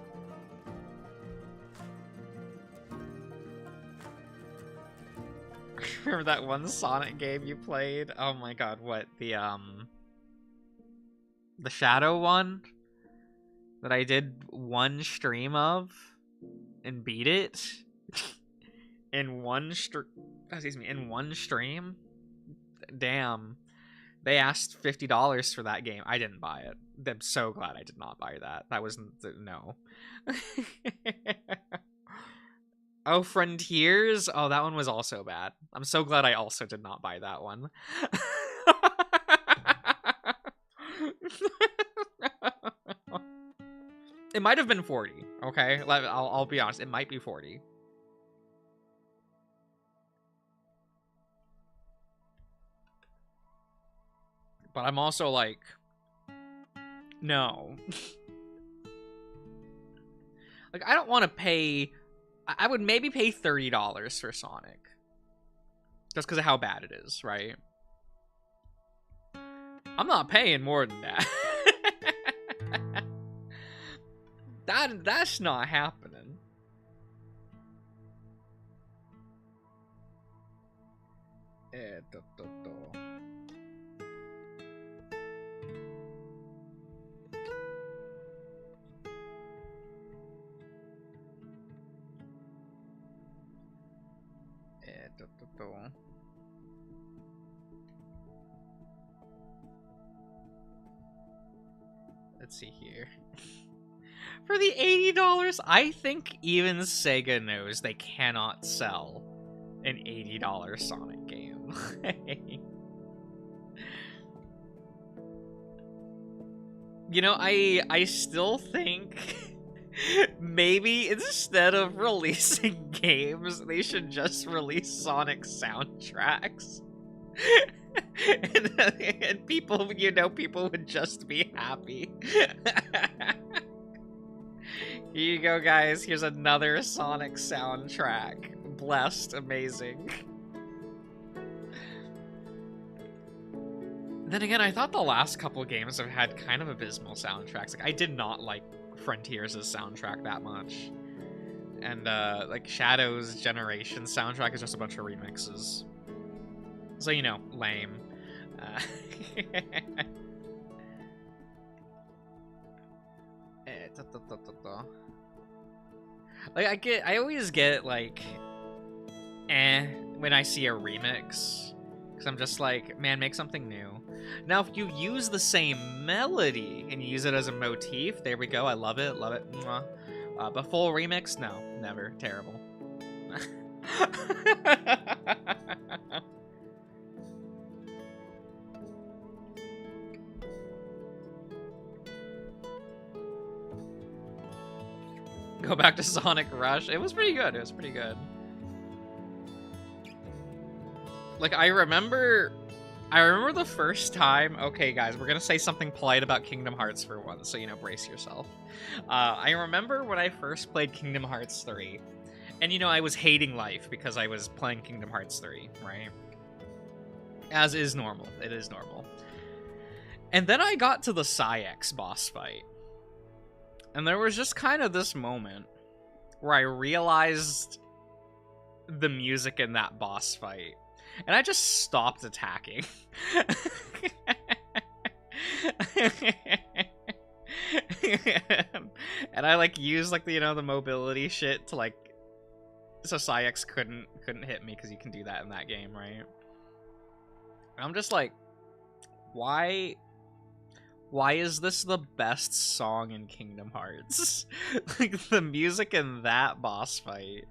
Remember that one Sonic game you played? Oh my god, what? The Shadow one? That I did one stream of? And beat it? In one stream? Damn. They asked $50 for that game. I didn't buy it. I'm so glad I did not buy that. That wasn't... no. Oh, Frontiers? Oh, that one was also bad. I'm so glad I also did not buy that one. It might have been 40, okay? I'll be honest. It might be 40. But I'm also like, no. Like, I don't want to pay... I would maybe pay $30 for Sonic. Just because of how bad it is, right? I'm not paying more than that. That's not happening. Let's see here. For the $80, I think even Sega knows they cannot sell an $80 Sonic game. You know, I still think Maybe instead of releasing games, they should just release Sonic soundtracks. and people, you know, people would just be happy. Here you go, guys. Here's another Sonic soundtrack. Blessed, amazing. Then again, I thought the last couple games have had kind of abysmal soundtracks. Like, I did not like Frontiers' soundtrack that much. And, like, Shadow's Generation soundtrack is just a bunch of remixes. So, you know, lame. Like, I always get, like, when I see a remix. Because I'm just like, man, make something new. Now, if you use the same melody and you use it as a motif, there we go. I love it. Love it. Mwah. But full remix? No, never. Terrible. Go back to Sonic Rush. It was pretty good. It was pretty good. Like, I remember the first time. Okay, guys, we're gonna say something polite about Kingdom Hearts for once, so, you know, brace yourself. I remember when I first played Kingdom Hearts 3, and, you know, I was hating life because I was playing Kingdom Hearts 3, right? As is normal. It is normal. And then I got to the Psyx boss fight. And there was just kind of this moment where I realized the music in that boss fight. And I just stopped attacking. And I, like, used, like, the, you know, the mobility shit to, like, so Psyx couldn't hit me, because you can do that in that game, right? And I'm just like, why is this the best song in Kingdom Hearts? Like, the music in that boss fight,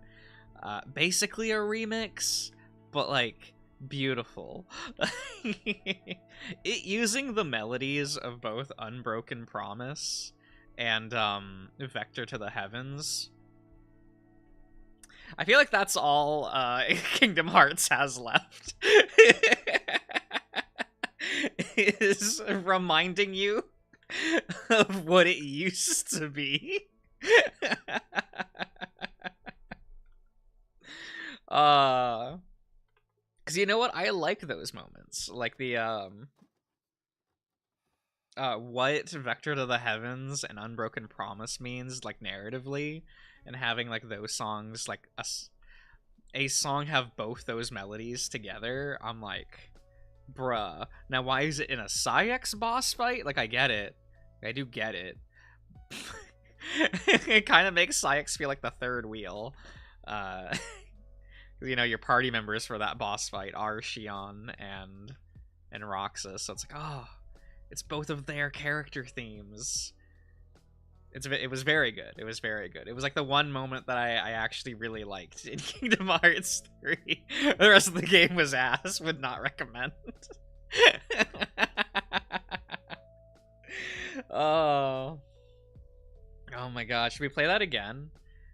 basically a remix, but, like, beautiful. It using the melodies of both Unbroken Promise and Vector to the Heavens. I feel like that's all Kingdom Hearts has left. Is reminding you of what it used to be. Because you know what? I like those moments. Like the, what Vector to the Heavens and Unbroken Promise means, like, narratively, and having, like, those songs, like, a song have both those melodies together, I'm like, bruh. Now, why is it in a Psyx boss fight? Like, I get it. I do get it. It kind of makes Psyx feel like the third wheel. You know, your party members for that boss fight are Xion and Roxas, so it's like, oh, it's both of their character themes. It was very good. It was very good. It was like the one moment that I actually really liked in Kingdom Hearts 3. The rest of the game was ass. Would not recommend. Oh my god. Should we play that again?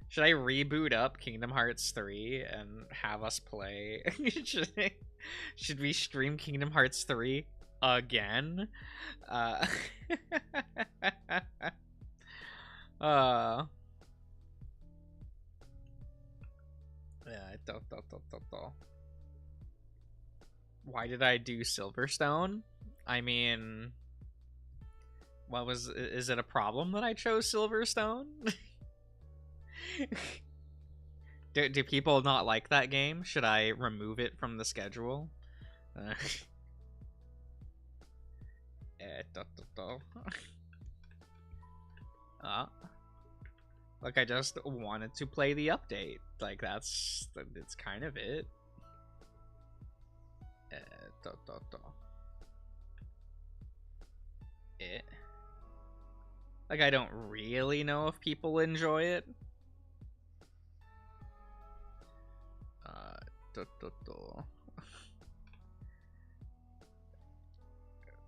Should I reboot up Kingdom Hearts 3 and have us play? Should we stream Kingdom Hearts 3 again? Why did I do Silverstone? I mean, is it a problem that I chose Silverstone? Do people not like that game? Should I remove it from the schedule? Like, I just wanted to play the update. Like, it's kind of it. Like, I don't really know if people enjoy it.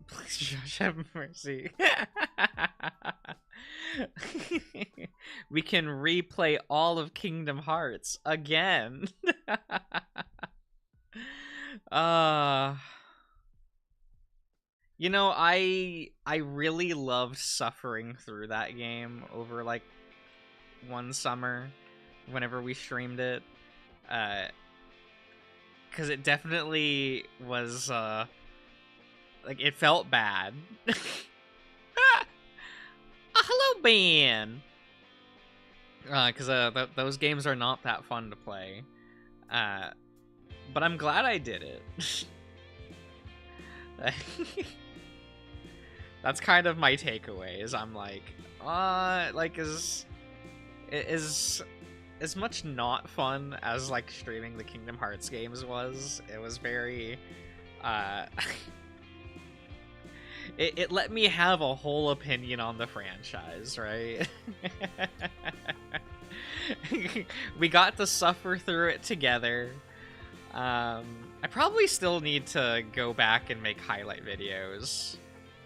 Please, Josh, have mercy. We can replay all of Kingdom Hearts again. uh You know, I really loved suffering through that game over like one summer whenever we streamed it. Cuz it definitely was like it felt bad. Hello, Ben. Cuz those games are not that fun to play. But I'm glad I did it. That's kind of my takeaway. Is I'm like is as much not fun as like streaming the Kingdom Hearts games was. It was very it let me have a whole opinion on the franchise, right? We got to suffer through it together. I probably still need to go back and make highlight videos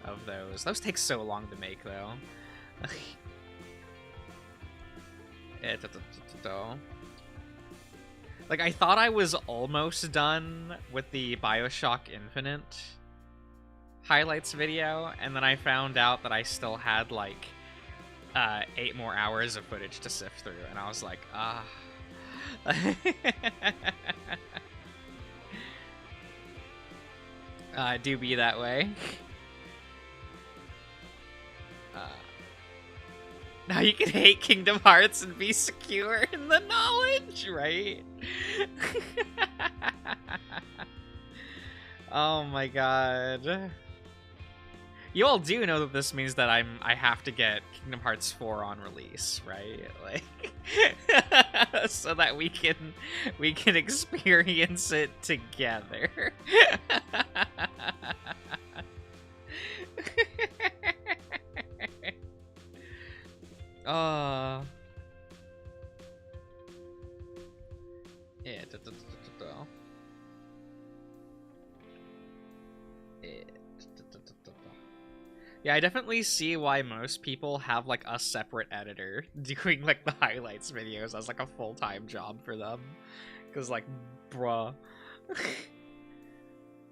of those. Those take so long to make, though. Like, I thought I was almost done with the BioShock Infinite highlights video, and then I found out that I still had, like, 8 more hours of footage to sift through, and I was like, ah. Do be that way. Now you can hate Kingdom Hearts and be secure in the knowledge, right? Oh my god. You all do know that this means that I have to get Kingdom Hearts 4 on release, right? Like so that we can experience it together. Yeah. Yeah, I definitely see why most people have like a separate editor doing like the highlights videos as like a full-time job for them. Cause like, bruh.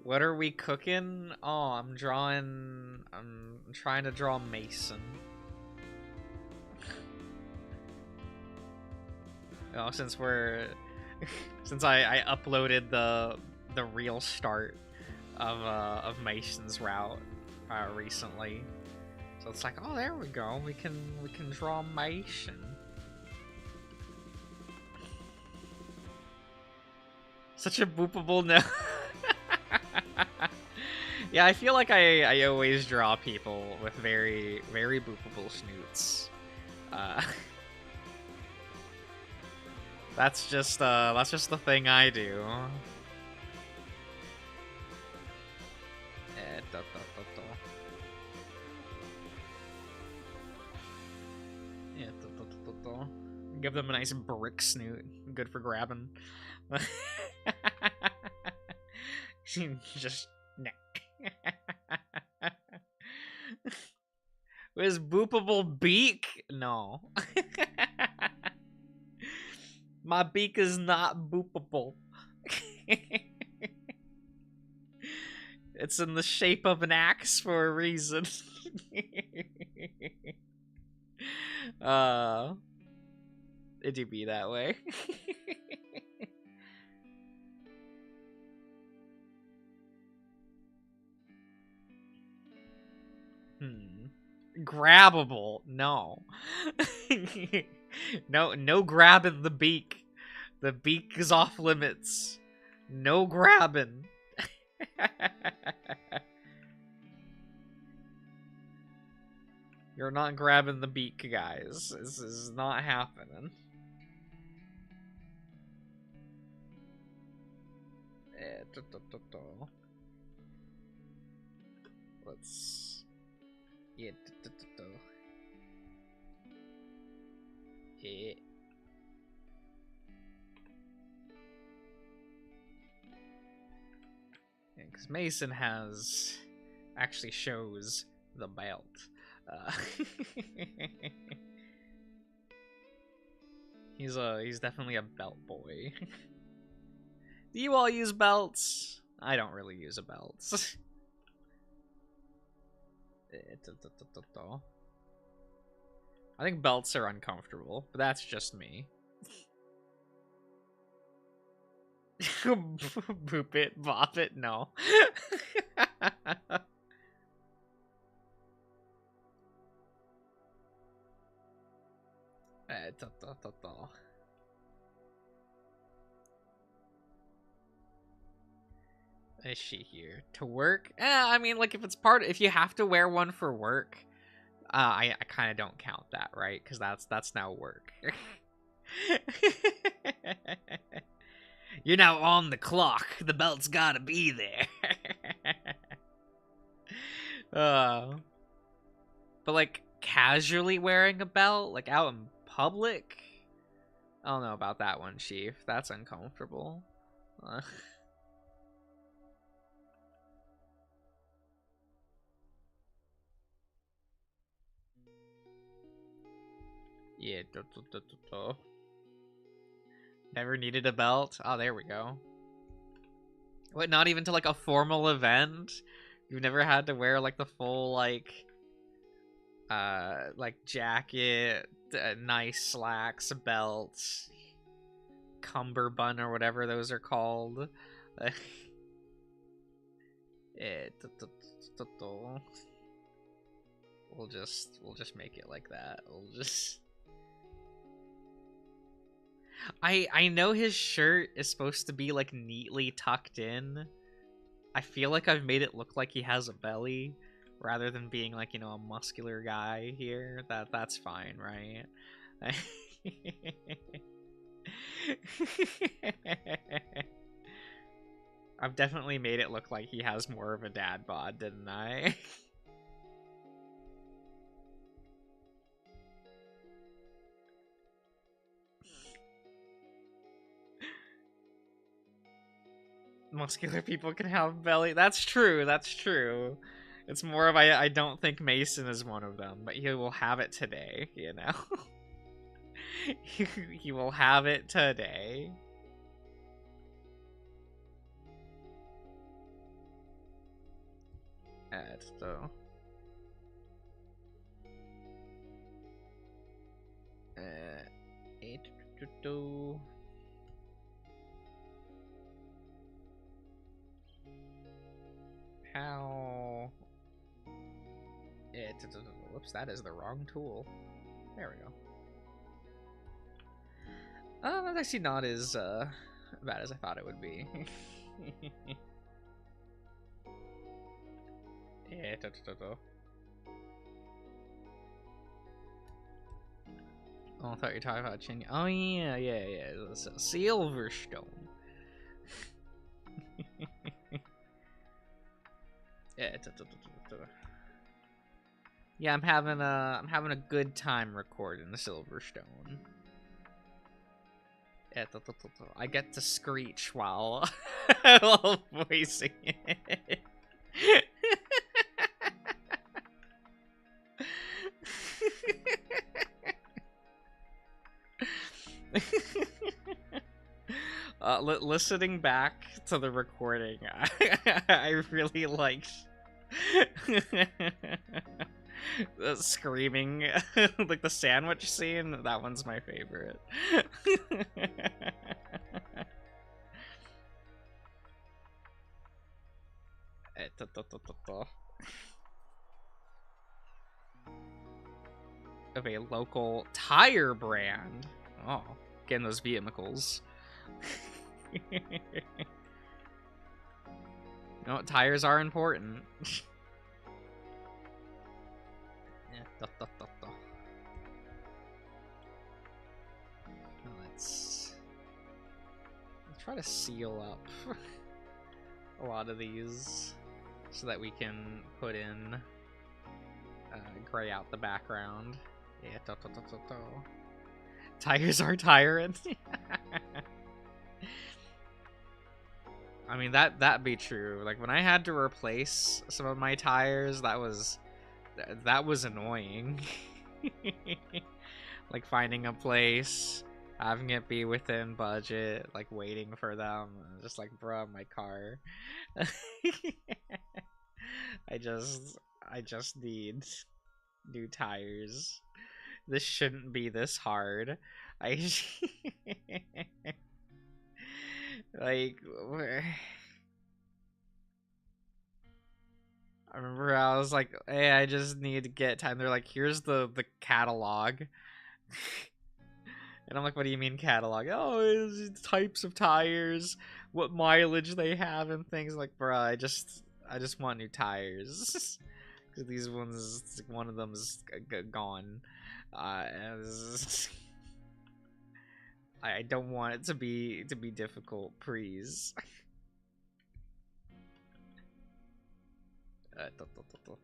What are we cooking? Oh, I'm trying to draw Mason. Oh, since I uploaded the real start of Mason's route recently, so it's like, oh, there we go. We can draw Mason. Such a boopable no. Yeah, I feel like I always draw people with very boopable snoots. That's just the thing I do. Yeah, give them a nice brick snoot. Good for grabbing. Just with boopable beak? No. My beak is not boopable. It's in the shape of an axe for a reason. It do be that way. Grabbable? No. No grabbing the beak. The beak is off limits. No grabbing. You're not grabbing the beak, guys. This is not happening. Let's... Yeah. Yeah. Because Mason actually shows the belt. Uh, he's definitely a belt boy. Do you all use belts? I don't really use a belt. I think belts are uncomfortable, but that's just me. Boop it, bop it, no. Is she here to work? I mean, like, if you have to wear one for work, I kind of don't count that, right? Because that's now work. You're now on the clock. The belt's gotta be there. But like casually wearing a belt, like out in public, I don't know about that one, Chief. That's uncomfortable. Yeah. Never needed a belt. Oh, there we go. What? Not even to like a formal event? You've never had to wear like the full like jacket, nice slacks, belts, cummerbund or whatever those are called. We'll just make it like that. I know his shirt is supposed to be like neatly tucked in. I feel like I've made it look like he has a belly rather than being like, you know, a muscular guy here. That's fine, right? I've definitely made it look like he has more of a dad bod, didn't I? Muscular people can have belly. That's true. That's true. It's more of I don't think Mason is one of them, but he will have it today, you know? He will have it today. So... How... Whoops, that is the wrong tool. There we go. That's actually not as bad as I thought it would be. Oh, I thought you were talking about Chin. Oh yeah. It's Silverstone. Yeah, I'm having a good time recording the Silverstone. I get to screech while while voicing it. Listening back to the recording, I really liked the screaming, like the sandwich scene. That one's my favorite. Of a local tire brand. Oh, getting those vehicles. You know what? Tires are important. Let's try to seal up a lot of these so that we can put in gray out the background. Yeah, tires are tiring. I mean, that be true. Like when I had to replace some of my tires, that was That was annoying. Like finding a place, having it be within budget, like waiting for them, just like, bruh, my car. I just need new tires. This shouldn't be this hard. I like I remember I was like, hey, I just need to get time. They're like, here's the catalog. And I'm like, what do you mean catalog? Oh, it's types of tires, what mileage they have, and things. Like, bruh, I just want new tires. Because these ones, one of them is gone. I don't want it to be difficult, please.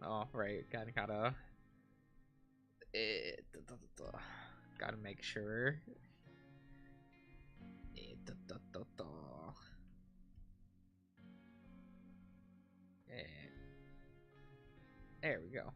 Oh, right, gotta make sure. There we go.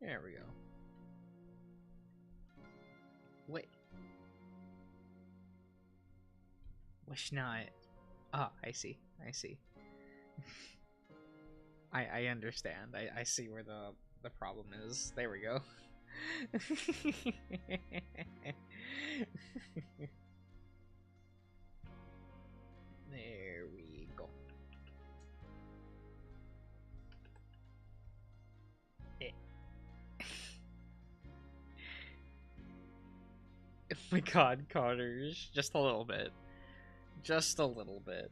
There we go. Wait. Wish not. Oh, I see. I understand. I see where the problem is. There we go. There we go. Oh my god, Connors. Just a little bit. Just a little bit.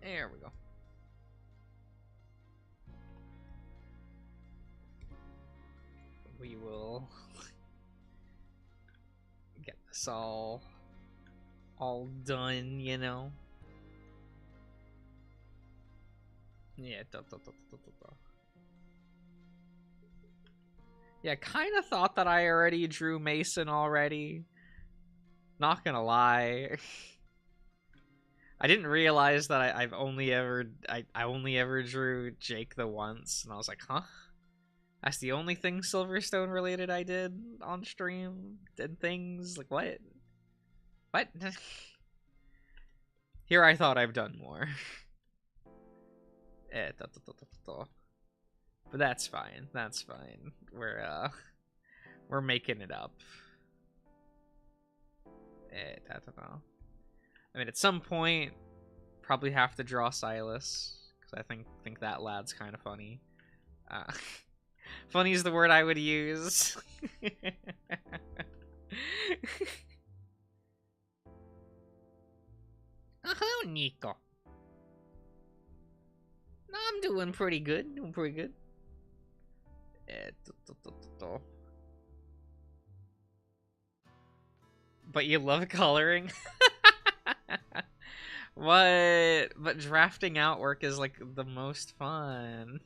There we go. We will get this all done, you know. Yeah, yeah, kind of thought that I already drew Mason already. Not gonna lie. I didn't realize that I only ever drew Jake the once, and I was like, huh? That's the only thing Silverstone related I did on stream? Did things? Like, what? What? Here I thought I've done more. But that's fine. That's fine. We're making it up. I mean, at some point, probably have to draw Silas, because I think that lad's kind of funny. Funny is the word I would use. Oh, Nico. No, I'm doing pretty good. But you love coloring? What? But drafting outwork is like the most fun.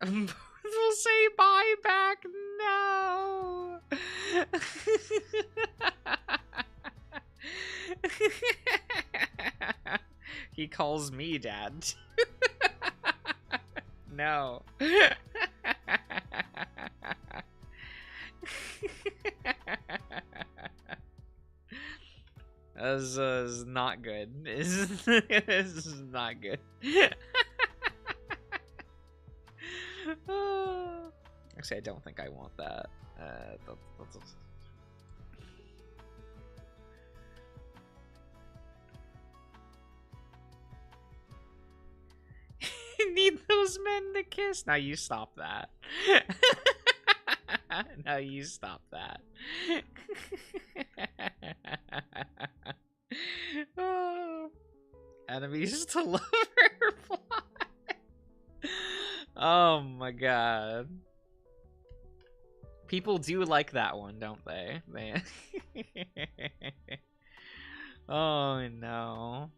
We'll say bye back. No. He calls me dad. No. This is not good. This is not good. Actually, I don't think I want that. Need those men to kiss. Now you stop that. Now you stop that. enemies to love her reply. Oh my god. People do like that one, don't they? Oh no.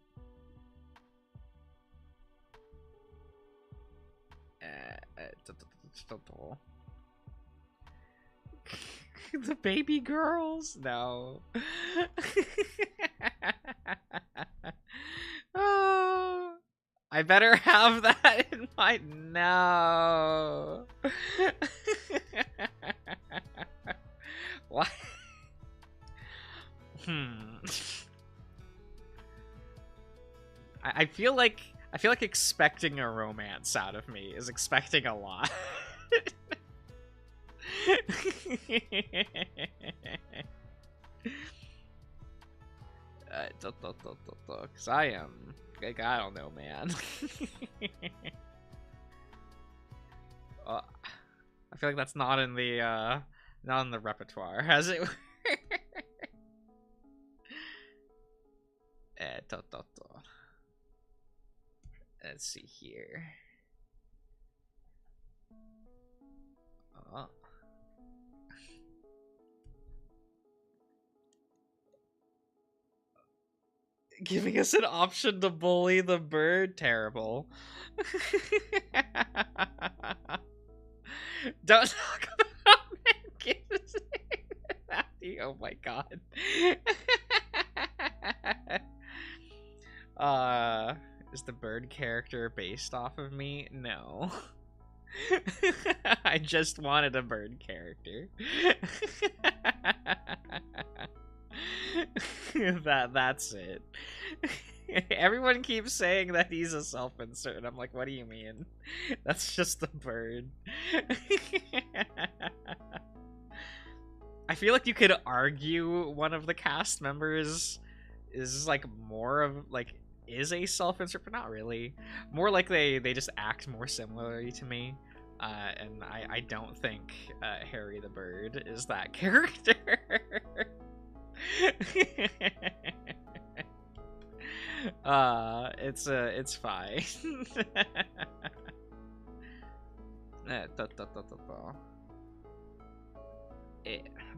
The baby girls? No. Oh, I better have that in my... No. What? I feel like expecting a romance out of me is expecting a lot. Cause I am like, I don't know, man. I feel like that's not in the repertoire, as it were. Let's see here. Oh. Giving us an option to bully the bird? Terrible. Don't talk about kids. Oh my god. Is the bird character based off of me? No. I just wanted a bird character. That's it. Everyone keeps saying that he's a self-insert, and I'm like, what do you mean? That's just a bird. I feel like you could argue one of the cast members is like more of like is a self-insert, but not really. More like they just act more similarly to me. And I don't think Harry the Bird is that character. It's fine.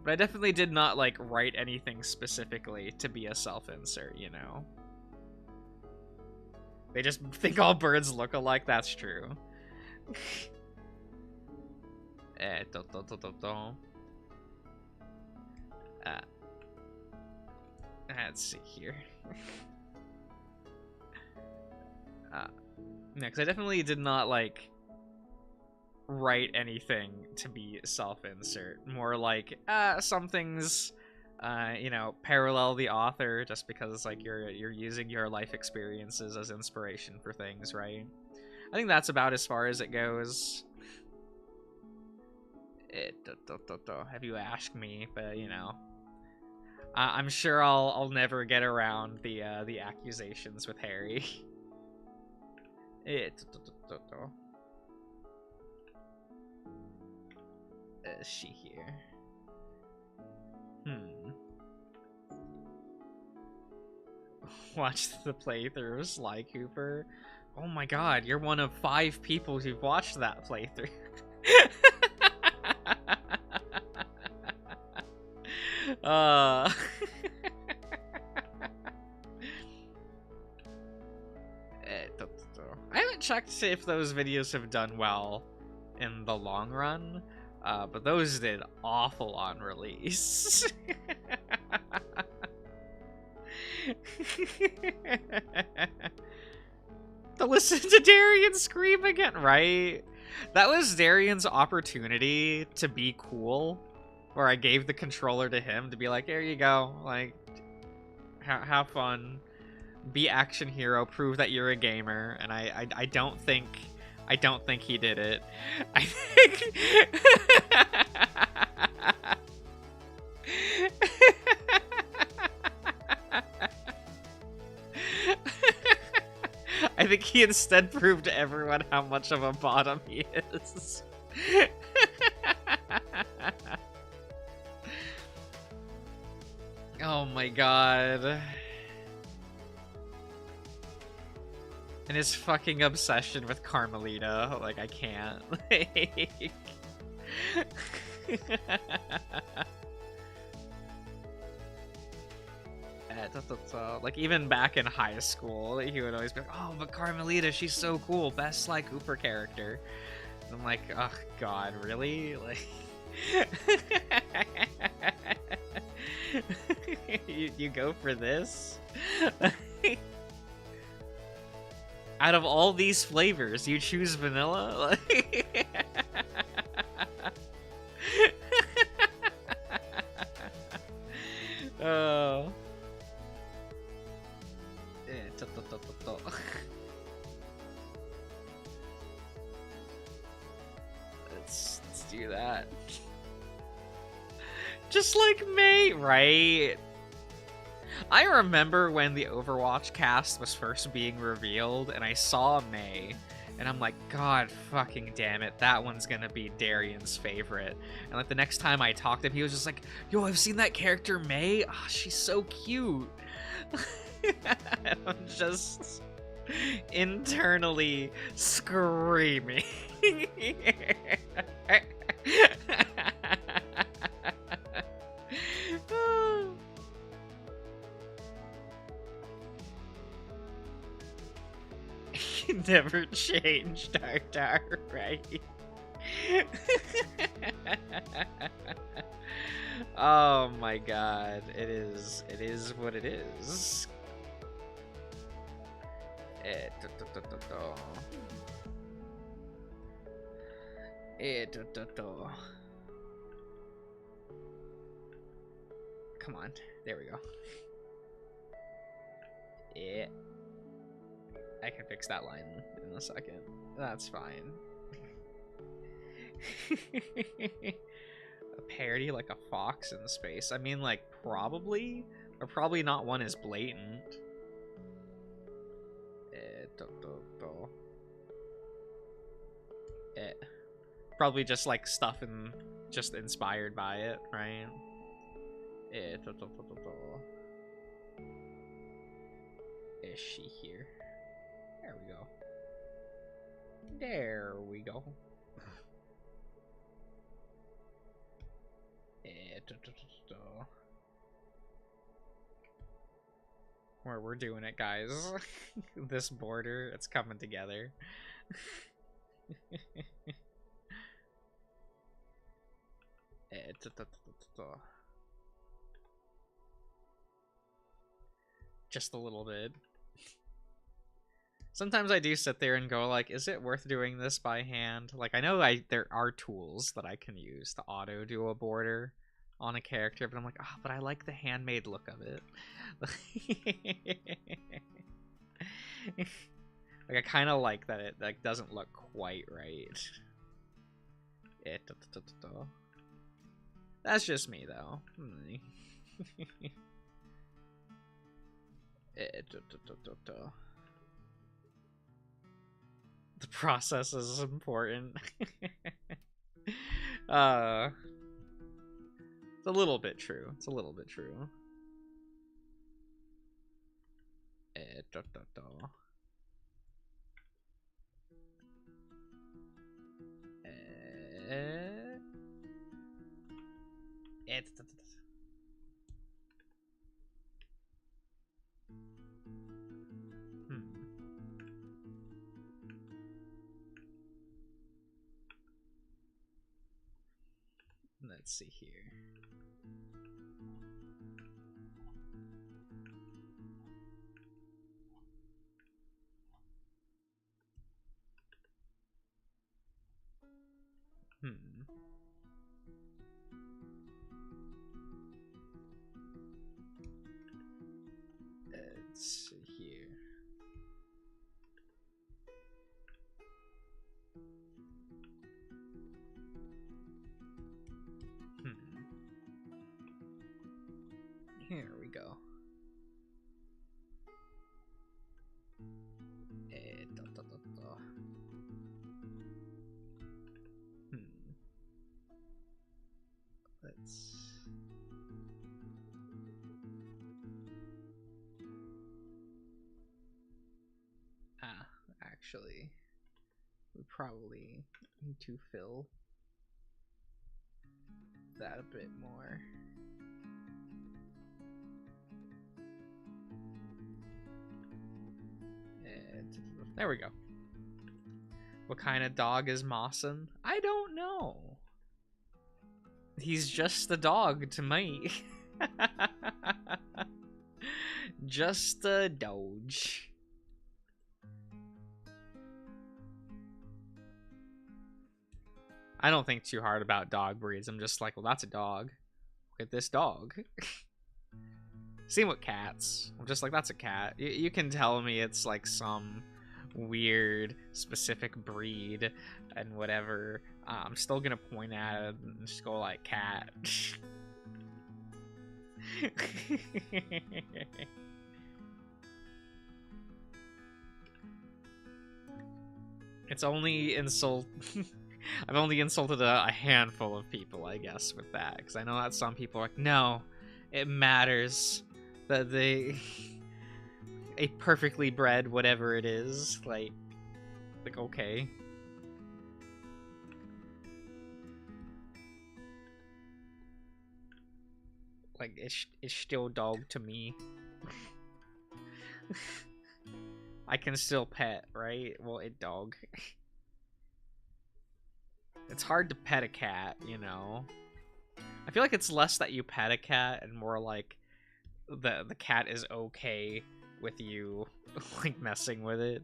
But I definitely did not like write anything specifically to be a self-insert, you know. They just think all birds look alike. That's true. Let's see here. Yeah, because I definitely did not like write anything to be self-insert. More like some things, you know, parallel the author, just because like you're using your life experiences as inspiration for things, right? I think that's about as far as it goes. Have you asked me? But you know, I'm sure I'll never get around the accusations with Harry. Is she here? Watch the playthrough, Sly Cooper. Oh my god, you're one of 5 people who've watched that playthrough. I haven't checked if those videos have done well in the long run, but those did awful on release. To listen to Darian scream again, right? That was Darian's opportunity to be cool, where I gave the controller to him to be like, here you go, like, have fun, be action hero, prove that you're a gamer. And I don't think he did it. I think I think he instead proved to everyone how much of a bottom he is. Oh my god. And his fucking obsession with Carmelita. Like, I can't. Like, even back in high school, he would always be like, oh, but Carmelita, she's so cool. Best Sly Cooper character. And I'm like, oh, God, really? Like... you go for this? Out of all these flavors, you choose vanilla? Like... Oh. Let's do that. Just like May, right? I remember when the Overwatch cast was first being revealed and I saw May and I'm like, God fucking damn it, that one's gonna be Darian's favorite. And like the next time I talked to him, he was just like, yo, I've seen that character May. Oh, she's so cute. I'm just internally screaming. Never changed, Tartar, right? Oh my God, it is what it is. Come on, there we go. Yeah. I can fix that line in a second. That's fine. A parody like a fox in space. I mean, like, probably, or probably not one as blatant. Probably just like stuff and just inspired by it, right? Is she here? There we go. There we go. We're doing it, guys. This border, it's coming together. Just a little bit. Sometimes I do sit there and go like, is it worth doing this by hand? Like, I know there are tools that I can use to auto do a border on a character, but I'm like, oh, but I like the handmade look of it. Like, I kind of like that it like doesn't look quite right. That's just me though. The process is important. It's a little bit true. It's a little bit true. Let's see here. Let's see here. actually. We probably need to fill that a bit more. And there we go. What kind of dog is Mawson? I don't know. He's just a dog to me. Just a doge. I don't think too hard about dog breeds. I'm just like, well, that's a dog. Look at this dog. Same with cats. I'm just like, that's a cat. You can tell me it's like some weird specific breed and whatever. I'm still gonna point at it and just go like, cat. It's only insult. I've only insulted a handful of people, I guess, with that, because I know that some people are like, no, it matters that they a perfectly bred whatever it is, like okay. Like it's still dog to me. I can still pet, right? Well, it dog. It's hard to pet a cat, you know. I feel like it's less that you pet a cat and more like the cat is okay with you like messing with it.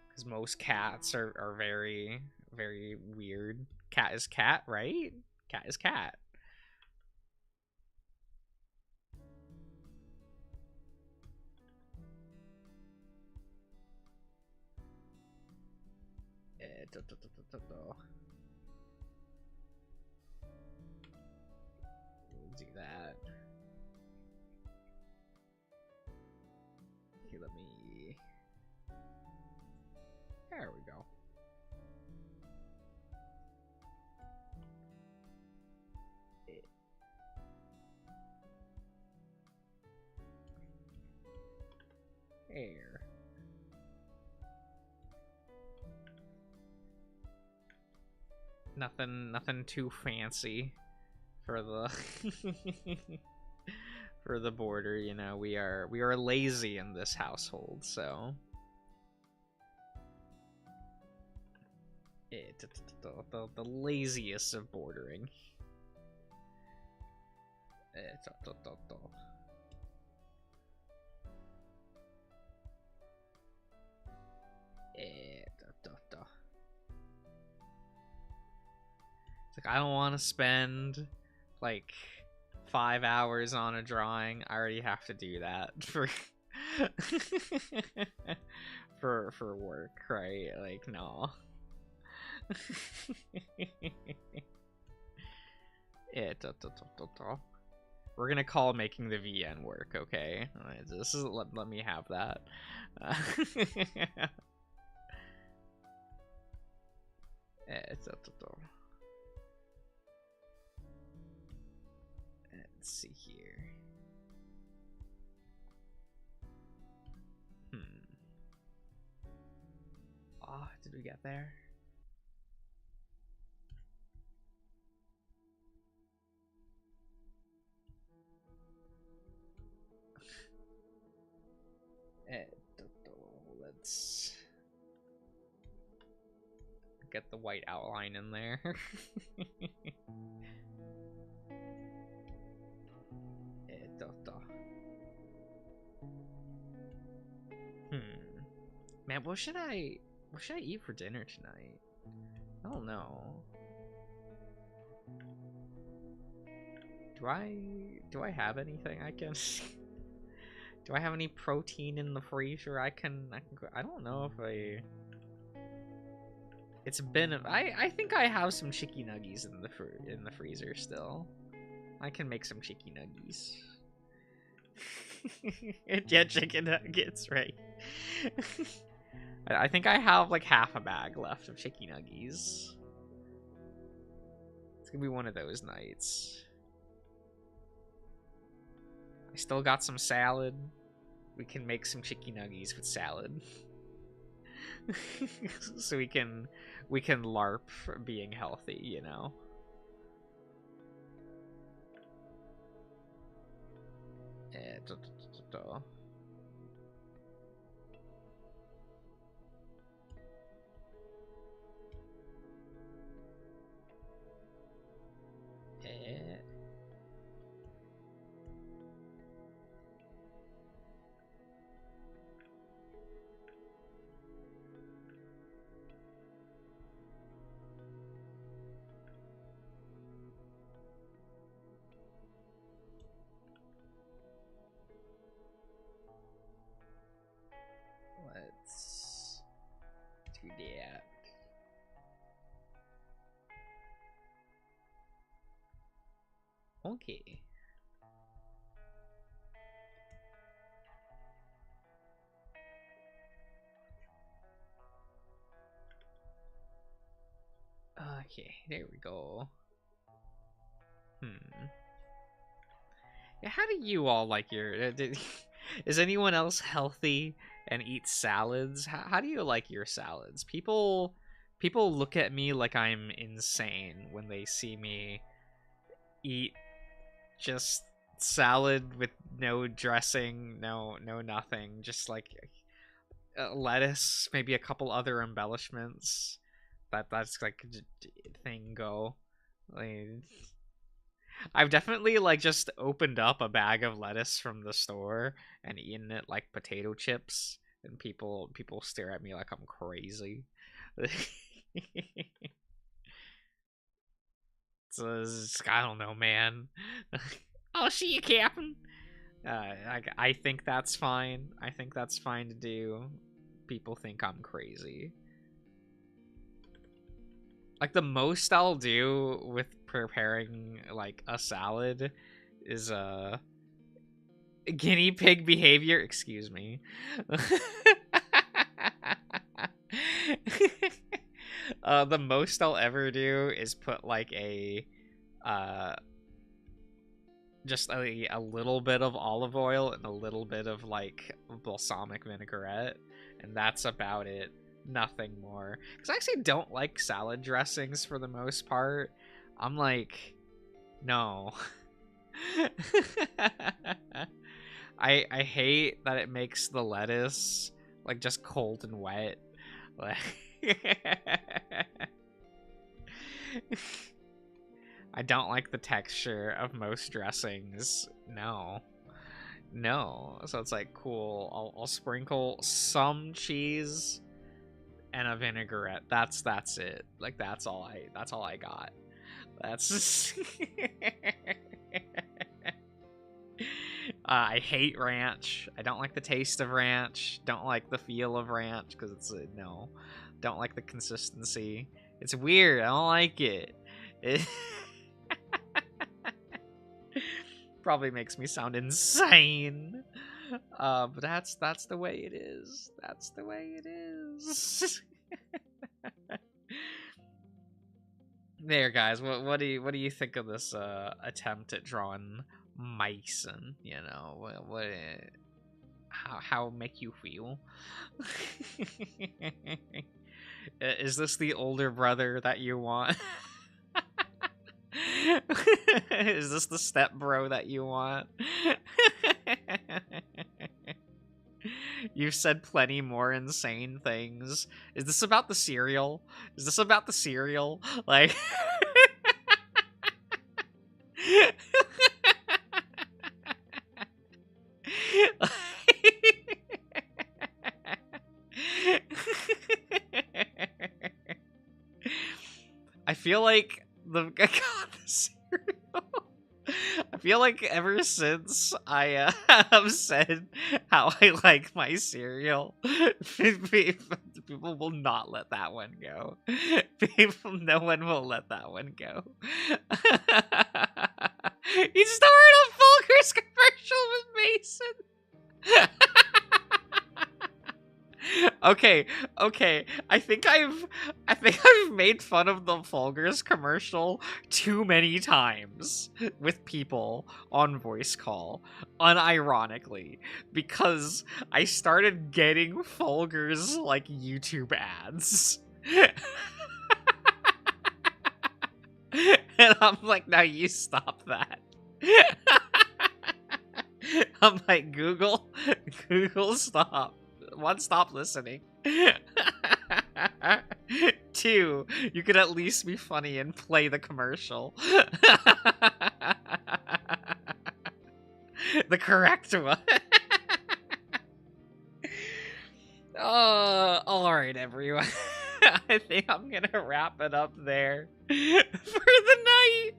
Because most cats are very, very weird. Cat is cat, right? Cat is cat. We'll do that. Okay, let me... There we go. Air. Nothing too fancy for the for the border, you know. We are lazy in this household, so the laziest of bordering. It's like, I don't want to spend like 5 hours on a drawing. I already have to do that for for work, right? Like, no. We're gonna call making the VN work, okay? This is let me have that. Let's see here. Oh, did we get there? Let's get the white outline in there. Man, what should I eat for dinner tonight? I don't know. Do I have anything I can do I have any protein in the freezer I can I don't know if it's been I think I have some chicken nuggies in the freezer still. I can make some chicken nuggies. Yeah, chicken nuggets, right? I think I have like half a bag left of chicken nuggies. It's gonna be one of those nights. I still got some salad. we can make some chicken nuggies with salad. So we can LARP for being healthy, you know. Let's do that. Okay. Okay, there we go. Yeah, how do you all like your... Is anyone else healthy and eat salads? How do you like your salads? People look at me like I'm insane when they see me eat just salad with no dressing, no nothing, just like lettuce, maybe a couple other embellishments. That's like thing go. Like, I've definitely like just opened up a bag of lettuce from the store and eaten it like potato chips, and people stare at me like I'm crazy. So I don't know, man. I'll see you, Captain. I think that's fine. I think that's fine to do. People think I'm crazy. Like, the most I'll do with preparing like a salad is guinea pig behavior. Excuse me. The most I'll ever do is put like a just a little bit of olive oil and a little bit of like balsamic vinaigrette, and that's about it. Nothing more. Because I actually don't like salad dressings for the most part. I'm like, no. I hate that it makes the lettuce like just cold and wet. Like I don't like the texture of most dressings. No. So it's like, cool. I'll sprinkle some cheese and a vinaigrette. That's it. Like, that's all I got. That's I hate ranch. I don't like the taste of ranch. Don't like the feel of ranch because it's no. Don't like the consistency. It's weird. I don't like it. Probably makes me sound insane. But that's the way it is. That's the way it is. There, guys. What do you think of this attempt at drawing Mason? You know, how make you feel? Is this the older brother that you want? Is this the step bro that you want? You've said plenty more insane things. Is this about the cereal? Is this about the cereal? Like... I feel like the cereal. I feel like ever since I have said how I like my cereal, people will not let that one go. No one will let that one go. You started a Fulgur's commercial with Mason. Okay, okay. I think I've made fun of the Folgers commercial too many times with people on voice call, unironically, because I started getting Folgers like YouTube ads. And I'm like, now you stop that. I'm like, Google, stop. One, stop listening. 2, you could at least be funny and play the commercial. The correct one. Alright, everyone. I think I'm gonna wrap it up there for the night.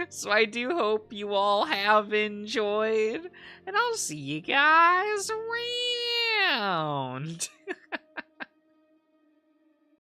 So I do hope you all have enjoyed, and I'll see you guys around.